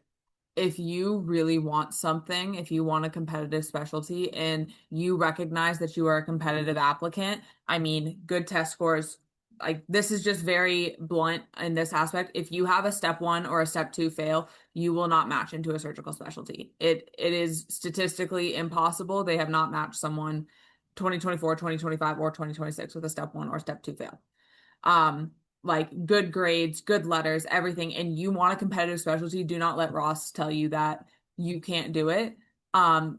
if you really want something, if you want a competitive specialty and you recognize that you are a competitive applicant, I mean, good test scores, like this is just very blunt in this aspect. If you have a step one or a step two fail, you will not match into a surgical specialty. It is statistically impossible. They have not matched someone 2024, 2025, or 2026 with a step one or step two fail. um like good grades, good letters, everything, and you want a competitive specialty, do not let Ross tell you that you can't do it.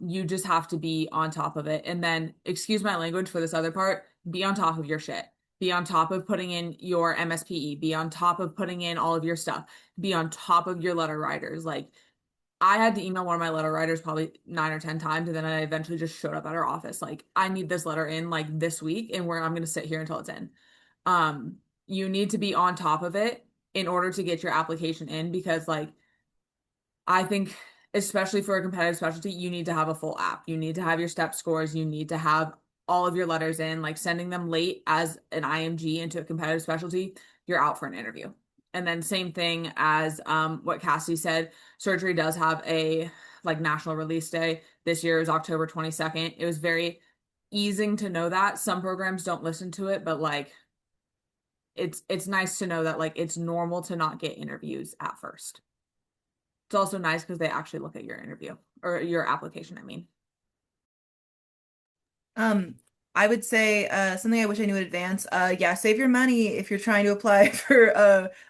You just have to be on top of it. And then, excuse my language for this other part, be on top of your shit. Be on top of putting in your MSPE, be on top of putting in all of your stuff, be on top of your letter writers. Like, I had to email one of my letter writers probably 9 or 10 times, and then I eventually just showed up at her office. Like, I need this letter in like this week, and where I'm gonna sit here until it's in. um you need to be on top of it in order to get your application in, because like I think especially for a competitive specialty, you need to have a full app. You need to have your step scores, you need to have all of your letters in. Like, sending them late as an IMG into a competitive specialty, you're out for an interview. And then same thing as what Cassie said, surgery does have a like national release day. This year is October 22nd. It was very easing to know that. Some programs don't listen to it, but like it's nice to know that like it's normal to not get interviews at first. It's also nice because they actually look at your interview or your application, I mean. Um, I would say something I wish I knew in advance. Yeah, save your money if you're trying to apply for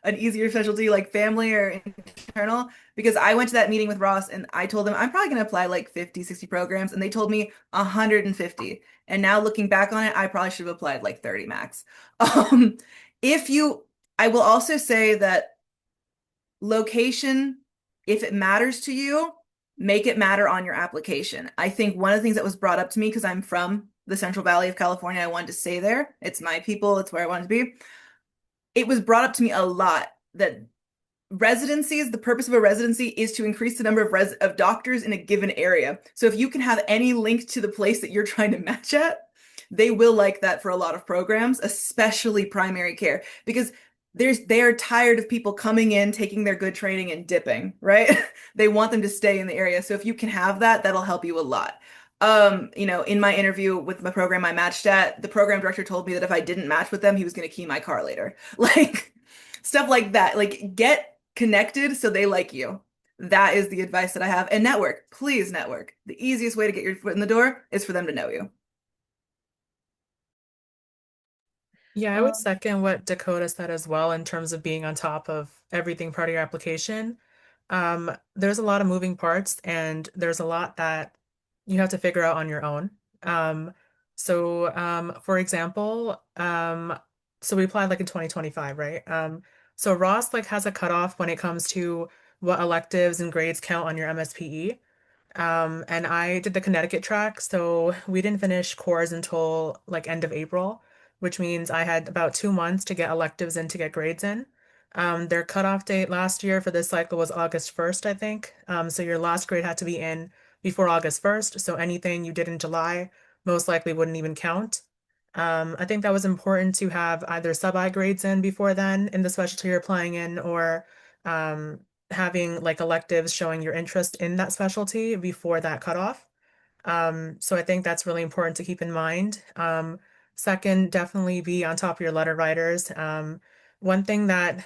an easier specialty like family or internal, because I went to that meeting with Ross and I told them I'm probably going to apply like 50, 60 programs, and they told me 150. And now looking back on it, I probably should have applied like 30 max. Um, if you, I will also say that location, if it matters to you, make it matter on your application. I think one of the things that was brought up to me, because I'm from the Central Valley of California, I wanted to stay there. It's my people, it's where I wanted to be. It was brought up to me a lot that residencies, the purpose of a residency is to increase the number of doctors in a given area. So if you can have any link to the place that you're trying to match at, they will like that for a lot of programs, especially primary care, because they are tired of people coming in, taking their good training and dipping, right? They want them to stay in the area. So if you can have that, that'll help you a lot. In my interview with my program I matched at, the program director told me that if I didn't match with them, he was going to key my car later. Like stuff like that. Like get connected so they like you. That is the advice that I have. And network, please network. The easiest way to get your foot in the door is for them to know you. Yeah, I would Um, second what Dakota said as well in terms of being on top of everything part of your application. There's a lot of moving parts and there's a lot that you have to figure out on your own. For example, so we applied like in 2025, right? So Ross like has a cutoff when it comes to what electives and grades count on your MSPE. And I did the Connecticut track, so we didn't finish cores until like end of April, which means I had about 2 months to get electives in to get grades in. Their cutoff date last year for this cycle was August 1st, I think. So your last grade had to be in before August 1st. So anything you did in July most likely wouldn't even count. I think that was important to have either sub-I grades in before then in the specialty you're applying in, or um, having like electives showing your interest in that specialty before that cutoff. So I think that's really important to keep in mind. Second, definitely be on top of your letter writers. One thing that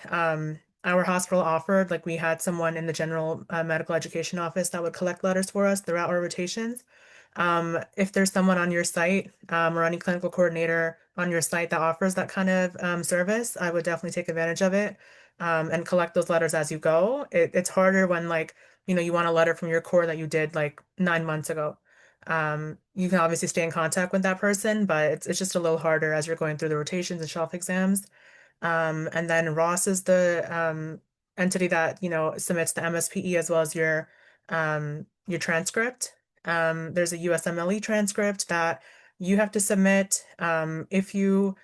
our hospital offered, like we had someone in the general medical education office that would collect letters for us throughout our rotations. If there's someone on your site or any clinical coordinator on your site that offers that kind of service, I would definitely take advantage of it and collect those letters as you go. It's harder when like, you want a letter from your core that you did like 9 months ago. You can obviously stay in contact with that person, but it's just a little harder as you're going through the rotations and shelf exams. And then Ross is the entity that, submits the MSPE as well as your transcript. There's a USMLE transcript that you have to submit. If you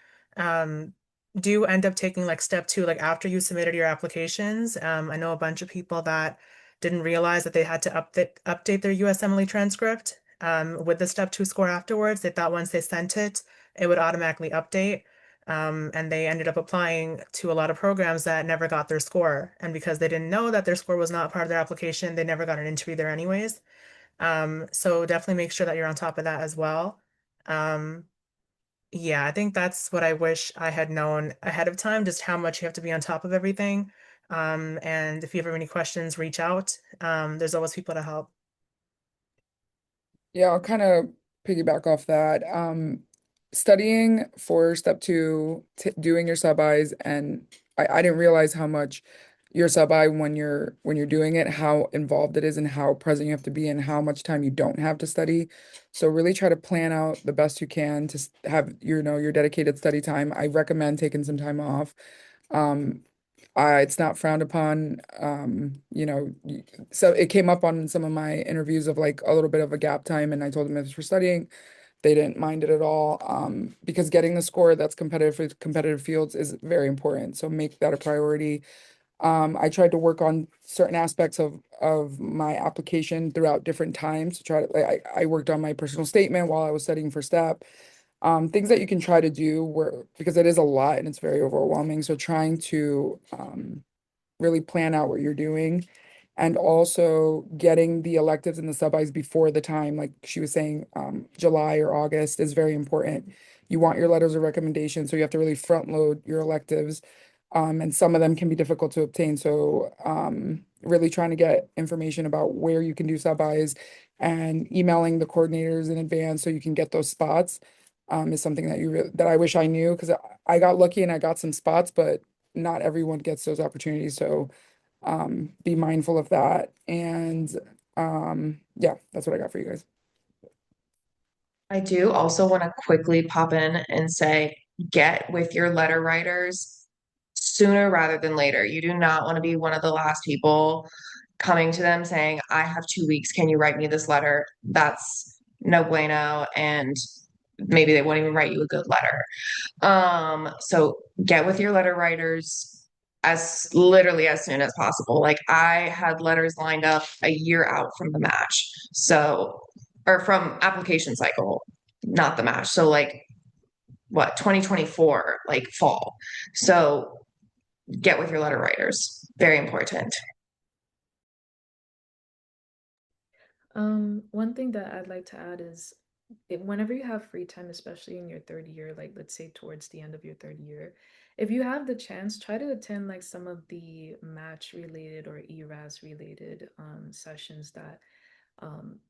do end up taking like step two, like after you submitted your applications, I know a bunch of people that didn't realize that they had to update their USMLE transcript with the step two score afterwards. They thought once they sent it, it would automatically update. And they ended up applying to a lot of programs that never got their score. And because they didn't know that their score was not part of their application, they never got an interview there anyways. So definitely make sure that you're on top of that as well. Um, yeah, I think that's what I wish I had known ahead of time, just how much you have to be on top of everything. And if you have any questions, reach out. There's always people to help. Yeah, I'll kind of piggyback off that. Studying for step two, t doing your sub-Is, and I didn't realize how much your sub-I when you're doing it, how involved it is and how present you have to be and how much time you don't have to study. So really try to plan out the best you can to have your dedicated study time. I recommend taking some time off. Um, it's not frowned upon. So it came up on some of my interviews of like a little bit of a gap time, and I told them it was for studying. They didn't mind it at all, because getting the score that's competitive for competitive fields is very important. So make that a priority. I tried to work on certain aspects of my application throughout different times to try to like I worked on my personal statement while I was studying for STEP. Things that you can try to do where, because it is a lot and it's very overwhelming. So trying to really plan out what you're doing and also getting the electives and the sub-Is before the time, like she was saying, July or August is very important. You want your letters of recommendation, so you have to really front load your electives. And some of them can be difficult to obtain. So really trying to get information about where you can do sub-Is and emailing the coordinators in advance so you can get those spots is something that that I wish I knew because I got lucky and I got some spots, but not everyone gets those opportunities. So be mindful of that. And yeah, that's what I got for you guys. I do also want to quickly pop in and say, get with your letter writers sooner rather than later. You do not want to be one of the last people coming to them saying, I have 2 weeks. Can you write me this letter? That's no bueno. And maybe they won't even write you a good letter. So get with your letter writers as literally as soon as possible. Like I had letters lined up a year out from the match. So, or from application cycle, not the match. So like what, 2024, like fall. So get with your letter writers. Very important. One thing that I'd like to add is whenever you have free time, especially in your third year, like let's say towards the end of your third year, if you have the chance, try to attend like some of the match related or ERAS related sessions that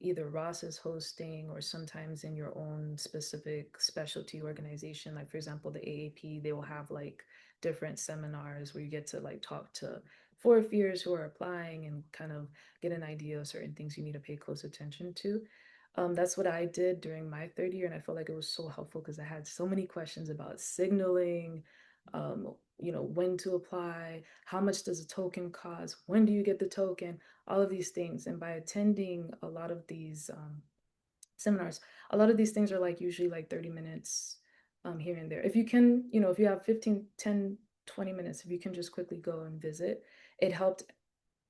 either Ross is hosting or sometimes in your own specific specialty organization. Like, for example, the AAP, they will have like different seminars where you get to like talk to fourth years who are applying and kind of get an idea of certain things you need to pay close attention to. That's what I did during my third year, and I felt like it was so helpful because I had so many questions about signaling, when to apply, how much does a token cost, when do you get the token, all of these things. And by attending a lot of these seminars, a lot of these things are like usually like 30 minutes here and there. If you can, if you have 15, 10, 20 minutes, if you can just quickly go and visit, it helped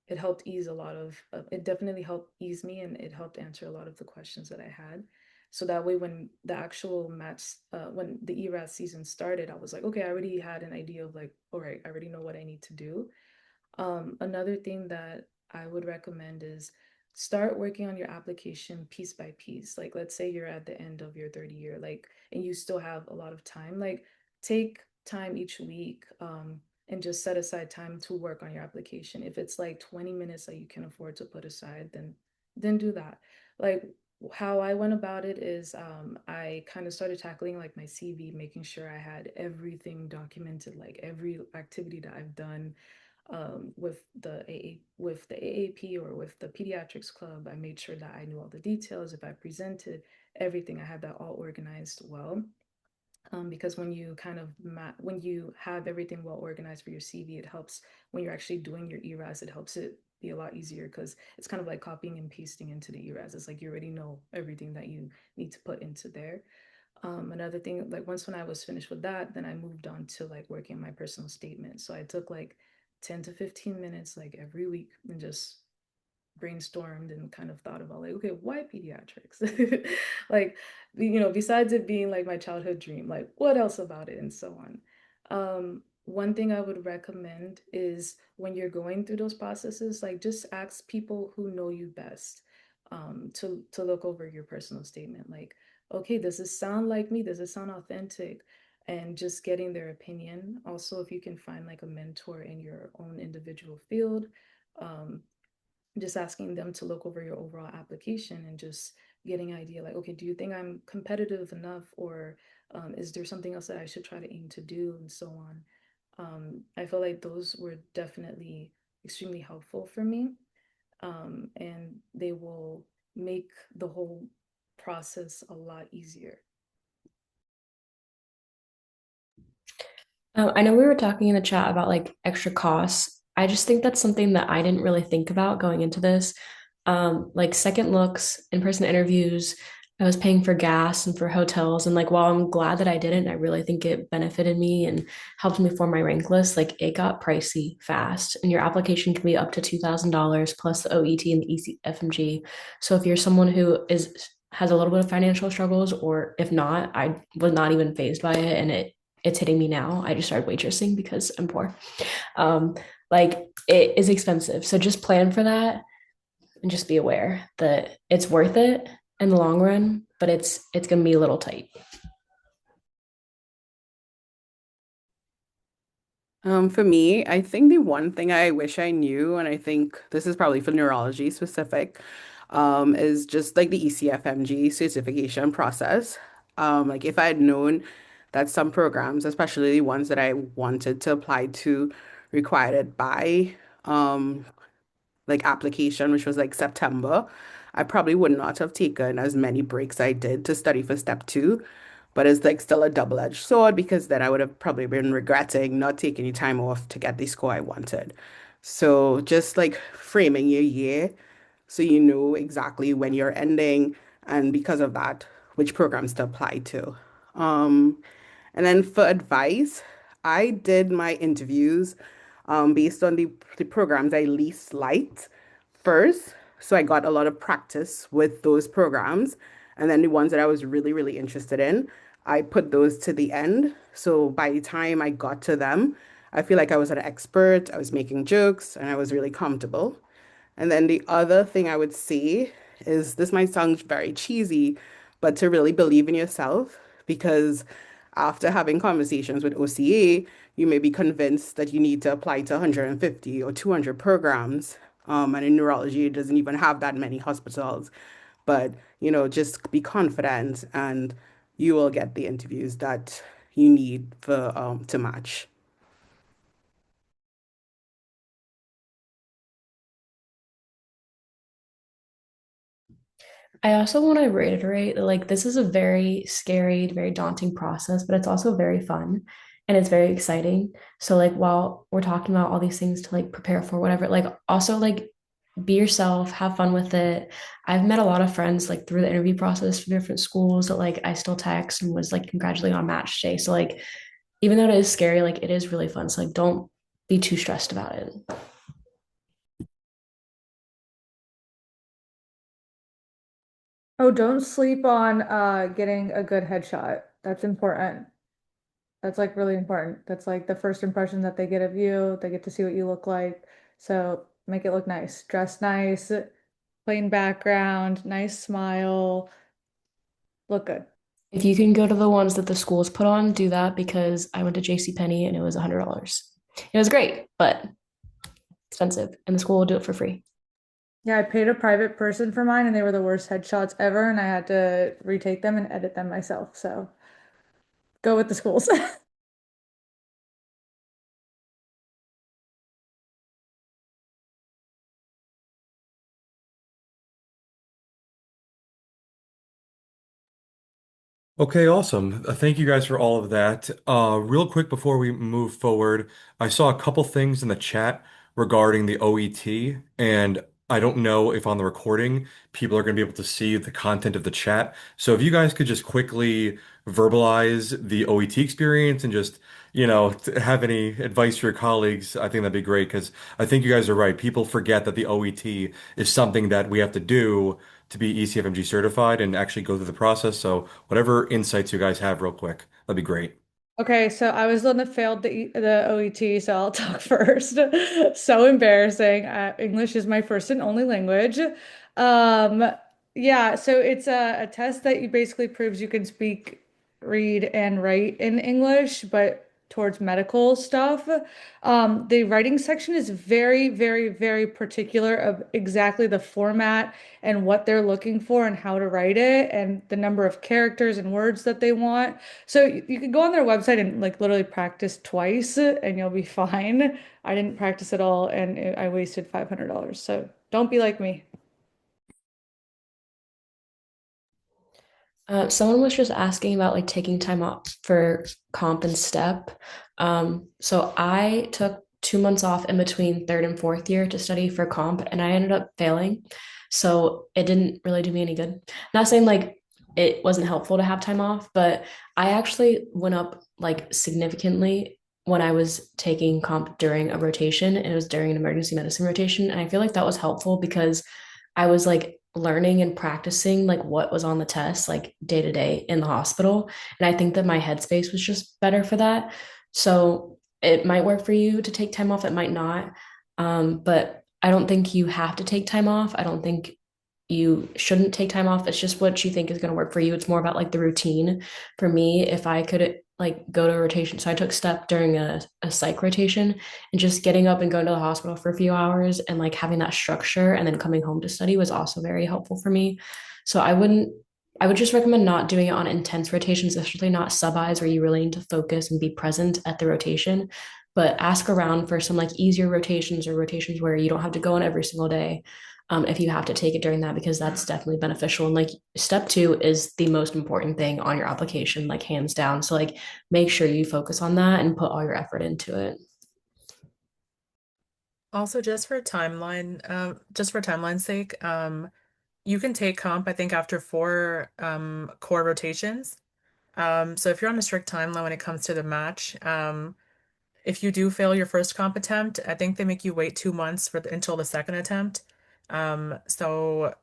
it helped ease a lot of it definitely helped ease me, and it helped answer a lot of the questions that I had. So that way when the actual match when the ERAS season started, I was like, okay, I already had an idea of like, all right, I already know what I need to do. Another thing that I would recommend is start working on your application piece by piece. Like, let's say you're at the end of your third year, like, and you still have a lot of time. Like, take time each week, and just set aside time to work on your application. If it's like 20 minutes that you can afford to put aside, then do that. Like, how I went about it is I kind of started tackling like my CV, making sure I had everything documented, like every activity that I've done with the AAP or with the pediatrics club. I made sure that I knew all the details. If I presented everything, I had that all organized well. Because when you when you have everything well organized for your CV, it helps when you're actually doing your ERAS. It helps it be a lot easier because it's kind of like copying and pasting into the ERAS. It's like you already know everything that you need to put into there. Another thing, like once when I was finished with that, then I moved on to like working on my personal statement. So I took like 10 to 15 minutes like every week and just brainstormed and kind of thought about like, okay, why pediatrics? Like, besides it being like my childhood dream, like what else about it and so on. One thing I would recommend is when you're going through those processes, like just ask people who know you best to look over your personal statement. Like, okay, does this sound like me? Does it sound authentic? And just getting their opinion. Also, if you can find like a mentor in your own individual field, um, just asking them to look over your overall application and just getting an idea like, okay, do you think I'm competitive enough, or is there something else that I should try to aim to do, and so on. I feel like those were definitely extremely helpful for me, and they will make the whole process a lot easier. I know we were talking in the chat about like extra costs. I just think that's something that I didn't really think about going into this. Like second looks, in-person interviews, I was paying for gas and for hotels. And like, while I'm glad that I didn't, I really think it benefited me and helped me form my rank list. Like, it got pricey fast, and your application can be up to $2,000 plus the OET and the ECFMG. So if you're someone who has a little bit of financial struggles, or if not, I was not even phased by it, and it's hitting me now. I just started waitressing because I'm poor. Um, like it is expensive, so just plan for that and just be aware that it's worth it in the long run, but it's gonna be a little tight. For me, I think the one thing I wish I knew, and I think this is probably for neurology specific, is just like the ECFMG certification process. Like if I had known that some programs, especially the ones that I wanted to apply to, required it by like application, which was like September, I probably would not have taken as many breaks I did to study for step two. But it's like still a double-edged sword because then I would have probably been regretting not taking any time off to get the score I wanted. So just like framing your year so you know exactly when you're ending and because of that, which programs to apply to. Um, and then for advice, I did my interviews based on the programs I least liked first. So I got a lot of practice with those programs. And then the ones that I was really, really interested in, I put those to the end. So by the time I got to them, I feel like I was an expert, I was making jokes, and I was really comfortable. And then the other thing I would say is this might sound very cheesy, but to really believe in yourself, because after having conversations with OCA, you may be convinced that you need to apply to 150 or 200 programs. And in neurology, it doesn't even have that many hospitals. But, just be confident and you will get the interviews that you need for to match. I also want to reiterate that like this is a very scary, very daunting process, but it's also very fun and it's very exciting. So like while we're talking about all these things to like prepare for whatever, like also like be yourself, have fun with it. I've met a lot of friends like through the interview process from different schools that like I still text and was like congratulating on match day. So like even though it is scary, like it is really fun. So like don't be too stressed about it. Oh, don't sleep on getting a good headshot. That's important. That's like really important. That's like the first impression that they get of you. They get to see what you look like. So make it look nice. Dress nice, plain background, nice smile. Look good. If you can go to the ones that the schools put on, do that because I went to JC Penney and it was $100. It was great, but expensive, and the school will do it for free. Yeah, I paid a private person for mine and they were the worst headshots ever, and I had to retake them and edit them myself. So go with the schools. Okay, awesome. Thank you guys for all of that. Real quick before we move forward, I saw a couple things in the chat regarding the OET, and I don't know if on the recording people are going to be able to see the content of the chat. So if you guys could just quickly verbalize the OET experience and just, have any advice for your colleagues, I think that'd be great because I think you guys are right. People forget that the OET is something that we have to do to be ECFMG certified and actually go through the process. So whatever insights you guys have real quick, that'd be great. Okay, so I was the one that failed the OET, so I'll talk first. So embarrassing. English is my first and only language. Um, yeah, so it's a test that you basically proves you can speak, read, and write in English, but towards medical stuff. The writing section is very, very, very particular of exactly the format and what they're looking for and how to write it and the number of characters and words that they want. So you could go on their website and like literally practice twice and you'll be fine. I didn't practice at all and I wasted $500. So don't be like me. Someone was just asking about like taking time off for comp and step. So I took 2 months off in between third and fourth year to study for comp, and I ended up failing. So it didn't really do me any good. Not saying like it wasn't helpful to have time off, but I actually went up like significantly when I was taking comp during a rotation, and it was during an emergency medicine rotation. And I feel like that was helpful because I was like learning and practicing like what was on the test like day to day in the hospital. And I think that my headspace was just better for that. So it might work for you to take time off, it might not. But I don't think you have to take time off. I don't think you shouldn't take time off. It's just what you think is going to work for you. It's more about like the routine. For me, if I could like go to a rotation, so I took step during a psych rotation, and just getting up and going to the hospital for a few hours and like having that structure and then coming home to study was also very helpful for me. So I would just recommend not doing it on intense rotations, especially not sub-Is where you really need to focus and be present at the rotation. But ask around for some like easier rotations or rotations where you don't have to go in every single day, if you have to take it during that, because that's definitely beneficial. And like step two is the most important thing on your application, like hands down. So like make sure you focus on that and put all your effort into it. Also, just for timeline's sake, you can take comp, I think, after four core rotations. So if you're on a strict timeline when it comes to the match, if you do fail your first comp attempt, I think they make you wait 2 months until the second attempt. So,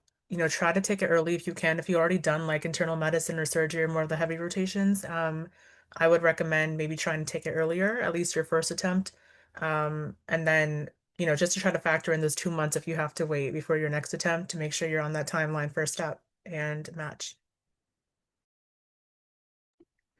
try to take it early if you can. If you already done like internal medicine or surgery or more of the heavy rotations, I would recommend maybe trying to take it earlier, at least your first attempt. And then, just to try to factor in those 2 months if you have to wait before your next attempt to make sure you're on that timeline for step and match.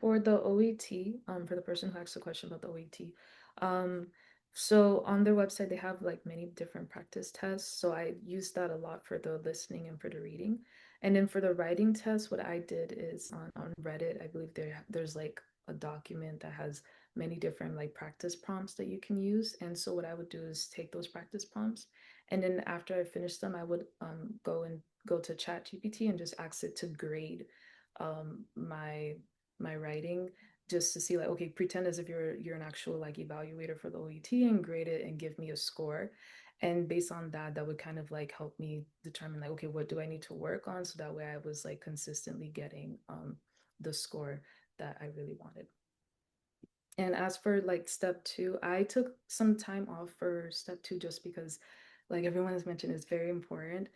For the OET, for the person who asked the question about the OET, um, so on their website they have like many different practice tests. So I use that a lot for the listening and for the reading. And then for the writing test, what I did is on Reddit, I believe there's like a document that has many different like practice prompts that you can use. And so what I would do is take those practice prompts, and then after I finished them, I would go to ChatGPT and just ask it to grade my writing, just to see like, okay, pretend as if you're an actual like evaluator for the OET and grade it and give me a score. And based on that, that would kind of like help me determine like, okay, what do I need to work on, so that way I was like consistently getting the score that I really wanted. And as for like step two, I took some time off for step two just because, like everyone has mentioned, it's very important.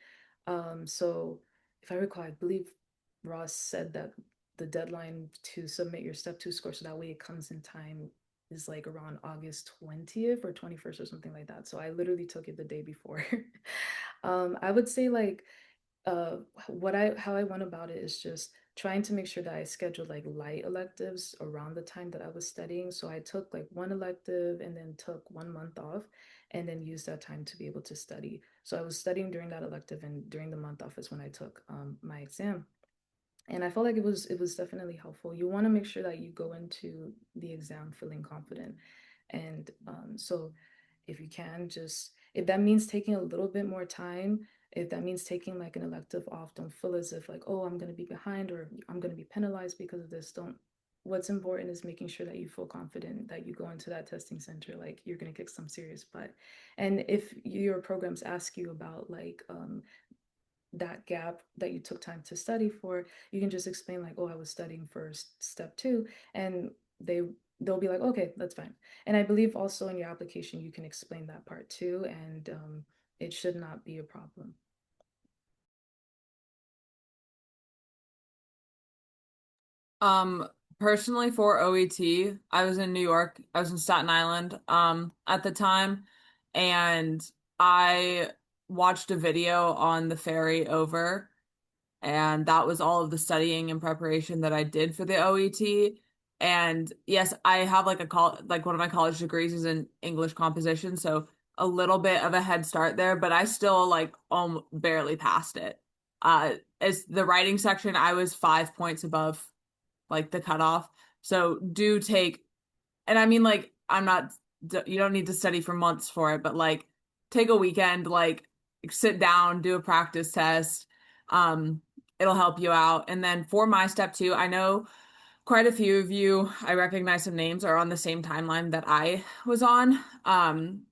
So if I recall, I believe Ross said that the deadline to submit your step two score so that way it comes in time is like around August 20th or 21st or something like that. So I literally took it the day before. I would say like what I how I went about it is just trying to make sure that I scheduled like light electives around the time that I was studying. So I took like one elective and then took 1 month off and then used that time to be able to study. So I was studying during that elective, and during the month off is when I took my exam. And I felt like it was definitely helpful. You want to make sure that you go into the exam feeling confident. And so if you can, just if that means taking a little bit more time, if that means taking like an elective off, don't feel as if like, oh, I'm going to be behind or I'm going to be penalized because of this. Don't What's important is making sure that you feel confident that you go into that testing center like you're going to kick some serious butt. And if your programs ask you about like that gap that you took time to study for, you can just explain like, oh, I was studying for step two, and they'll be like, okay, that's fine. And I believe also in your application you can explain that part too, and it should not be a problem. Um, Personally for OET, I was in New York. I was in Staten Island at the time, and I watched a video on the ferry over, and that was all of the studying and preparation that I did for the OET. And yes, I have like one of my college degrees is in English composition, so a little bit of a head start there, but I still like barely passed it. As the writing section, I was 5 points above like the cutoff. So do take, and I mean, like, I'm not, you don't need to study for months for it, but like, take a weekend, like, sit down, do a practice test. Um, it'll help you out. And then for my step two, I know quite a few of you, I recognize some names, are on the same timeline that I was on,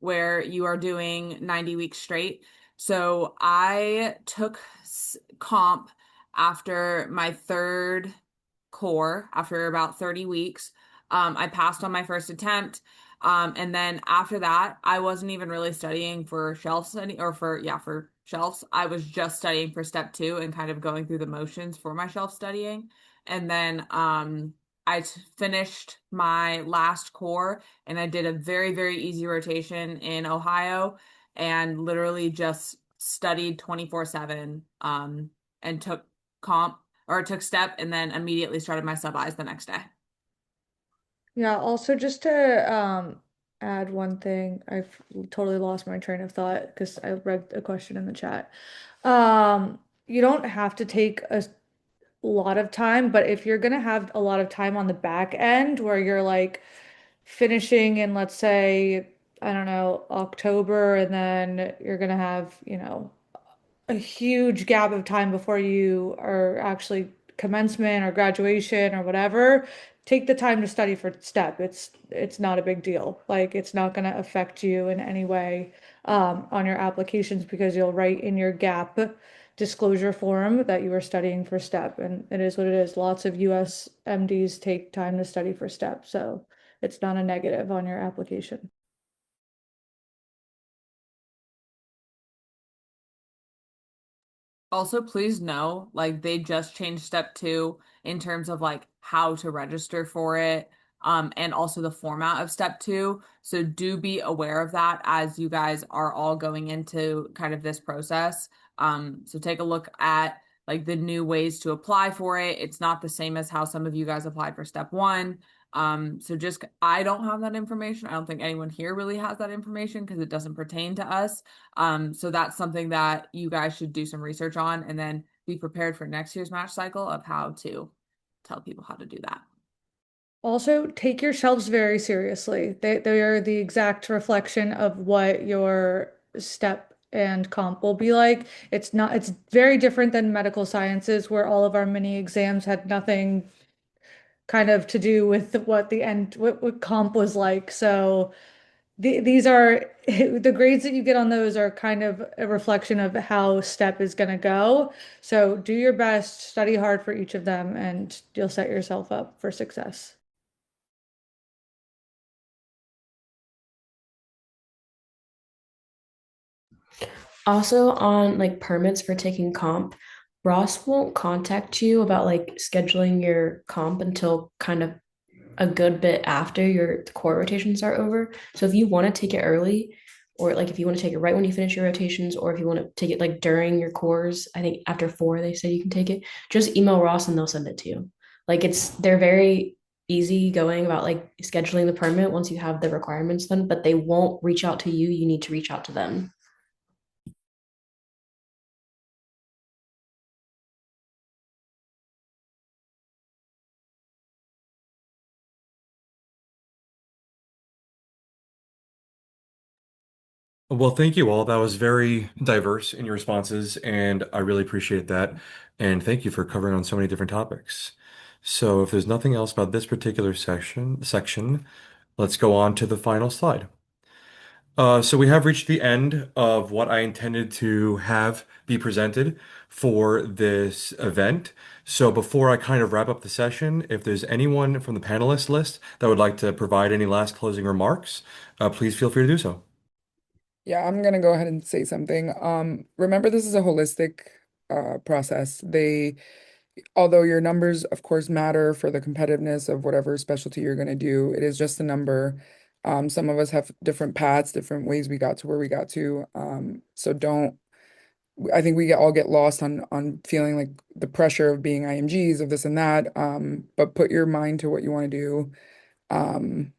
where you are doing 90 weeks straight. So I took comp after my third core after about 30 weeks. I passed on my first attempt. And then after that, I wasn't even really studying for shelf study or for shelves. I was just studying for step two and kind of going through the motions for my shelf studying. And then finished my last core and I did a very, very easy rotation in Ohio and literally just studied 24/7 and took comp or took step and then immediately started my sub Is the next day. Yeah, also just to add one thing, I've totally lost my train of thought because I read a question in the chat. You don't have to take a lot of time, but if you're gonna have a lot of time on the back end where you're like finishing in, let's say, I don't know, October, and then you're gonna have, a huge gap of time before you are actually commencement or graduation or whatever, take the time to study for STEP. It's not a big deal. Like it's not going to affect you in any way on your applications because you'll write in your gap disclosure form that you are studying for STEP, and it is what it is. Lots of US MDs take time to study for STEP, so it's not a negative on your application. Also, please know, like they just changed step two in terms of like how to register for it, and also the format of step two. So do be aware of that as you guys are all going into kind of this process. So take a look at like the new ways to apply for it. It's not the same as how some of you guys applied for step one. So just I don't have that information. I don't think anyone here really has that information because it doesn't pertain to us. So that's something that you guys should do some research on and then be prepared for next year's match cycle of how to tell people how to do that. Also, take your shelves very seriously. They are the exact reflection of what your step and comp will be like. It's very different than medical sciences where all of our mini exams had nothing kind of to do with what comp was like. So these are the grades that you get on those are kind of a reflection of how step is going to go. So do your best, study hard for each of them, and you'll set yourself up for success. Also, on like permits for taking comp, Ross won't contact you about like scheduling your comp until kind of a good bit after your core rotations are over. So if you want to take it early, or like if you want to take it right when you finish your rotations, or if you want to take it like during your cores, I think after four they said you can take it. Just email Ross and they'll send it to you. Like they're very easy going about like scheduling the permit once you have the requirements done, but they won't reach out to you. You need to reach out to them. Well, thank you all. That was very diverse in your responses, and I really appreciate that. And thank you for covering on so many different topics. So, if there's nothing else about this particular section, let's go on to the final slide. So we have reached the end of what I intended to have be presented for this event. So before I kind of wrap up the session, if there's anyone from the panelist list that would like to provide any last closing remarks, please feel free to do so. Yeah, I'm gonna go ahead and say something. Remember this is a holistic process. Although your numbers, of course, matter for the competitiveness of whatever specialty you're gonna do, it is just a number. Some of us have different paths, different ways we got to where we got to. So don't I think all get lost on feeling like the pressure of being IMGs of this and that. But put your mind to what you want to do. Um,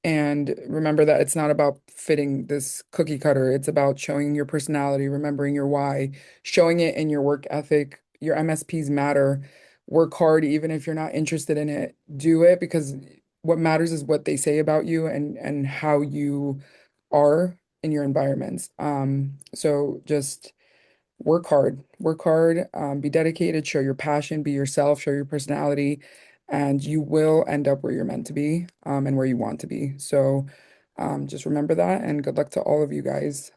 and remember that it's not about fitting this cookie cutter. It's about showing your personality, remembering your why, showing it in your work ethic. Your MSPs matter. Work hard, even if you're not interested in it. Do it because what matters is what they say about you and how you are in your environments. So just work hard, be dedicated, show your passion, be yourself, show your personality, and you will end up where you're meant to be, and where you want to be. So, just remember that, and good luck to all of you guys.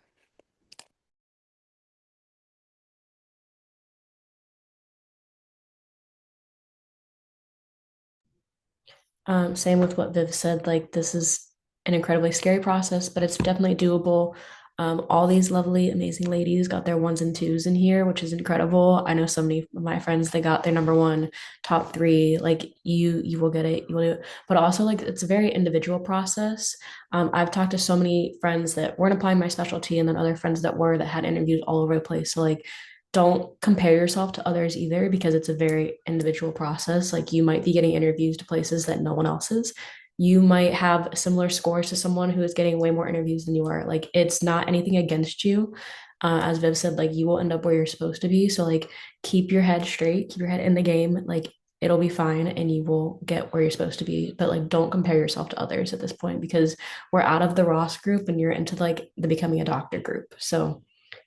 Same with what Viv said, like this is an incredibly scary process, but it's definitely doable. All these lovely, amazing ladies got their ones and twos in here, which is incredible. I know so many of my friends, they got their number one, top three. Like you will get it, you will do it. But also, like it's a very individual process. I've talked to so many friends that weren't applying my specialty, and then other friends that were that had interviews all over the place. So like, don't compare yourself to others either because it's a very individual process. Like you might be getting interviews to places that no one else is. You might have similar scores to someone who is getting way more interviews than you are. Like it's not anything against you. As Viv said, like you will end up where you're supposed to be. So like keep your head straight, keep your head in the game. Like it'll be fine and you will get where you're supposed to be. But like don't compare yourself to others at this point because we're out of the Ross group and you're into like the becoming a doctor group. So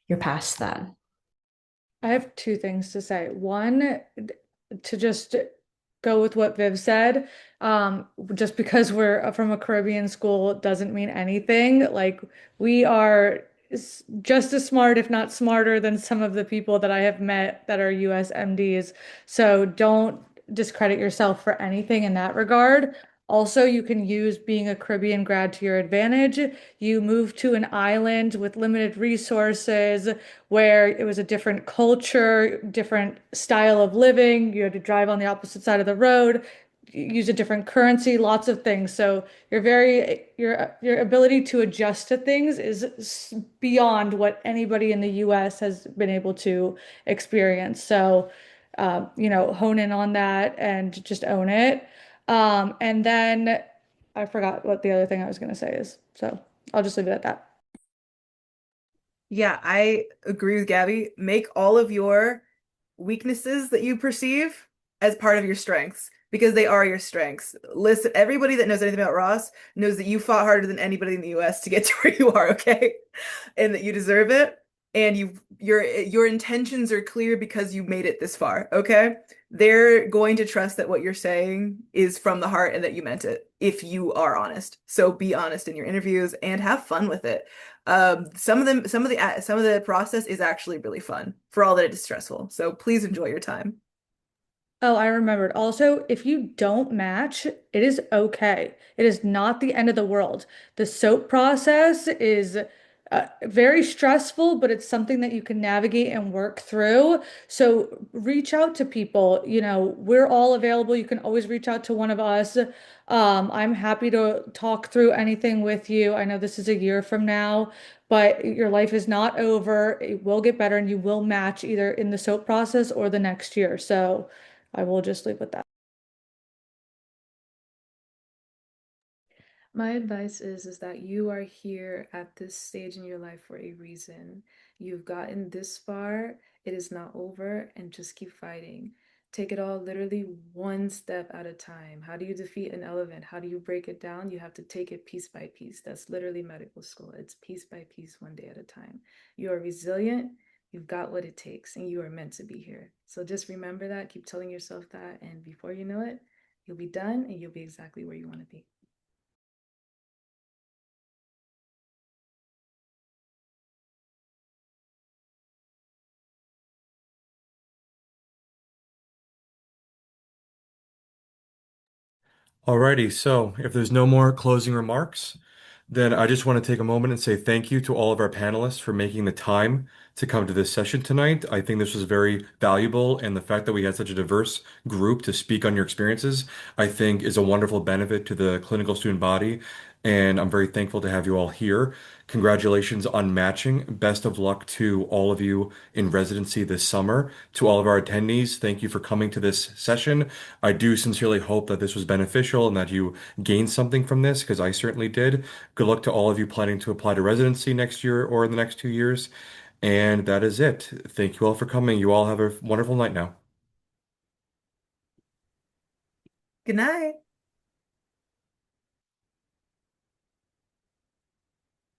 you're past that. I have two things to say. One, to just go with what Viv said, just because we're from a Caribbean school doesn't mean anything. Like we are just as smart, if not smarter, than some of the people that I have met that are US MDs. So don't discredit yourself for anything in that regard. Also, you can use being a Caribbean grad to your advantage. You move to an island with limited resources where it was a different culture, different style of living. You had to drive on the opposite side of the road, use a different currency, lots of things. So your ability to adjust to things is beyond what anybody in the US has been able to experience. So hone in on that and just own it. And then I forgot what the other thing I was going to say is. So I'll just leave it at that. Yeah, I agree with Gabby. Make all of your weaknesses that you perceive as part of your strengths because they are your strengths. Listen, everybody that knows anything about Ross knows that you fought harder than anybody in the US to get to where you are, okay? And that you deserve it. And your intentions are clear because you made it this far, okay? They're going to trust that what you're saying is from the heart and that you meant it if you are honest. So be honest in your interviews and have fun with it. Some of the process is actually really fun for all that it is stressful. So please enjoy your time. Oh, I remembered. Also, if you don't match, it is okay. It is not the end of the world. The soap process is very stressful, but it's something that you can navigate and work through. So reach out to people. We're all available. You can always reach out to one of us. I'm happy to talk through anything with you. I know this is a year from now, but your life is not over. It will get better and you will match either in the soap process or the next year. So I will just leave with that. My advice is that you are here at this stage in your life for a reason. You've gotten this far, it is not over, and just keep fighting. Take it all literally one step at a time. How do you defeat an elephant? How do you break it down? You have to take it piece by piece. That's literally medical school. It's piece by piece, one day at a time. You are resilient, you've got what it takes, and you are meant to be here. So just remember that, keep telling yourself that, and before you know it, you'll be done and you'll be exactly where you want to be. Alrighty, so if there's no more closing remarks, then I just want to take a moment and say thank you to all of our panelists for making the time to come to this session tonight. I think this was very valuable, and the fact that we had such a diverse group to speak on your experiences, I think is a wonderful benefit to the clinical student body, and I'm very thankful to have you all here. Congratulations on matching. Best of luck to all of you in residency this summer. To all of our attendees, thank you for coming to this session. I do sincerely hope that this was beneficial and that you gained something from this, because I certainly did. Good luck to all of you planning to apply to residency next year or in the next 2 years. And that is it. Thank you all for coming. You all have a wonderful night now. Good night.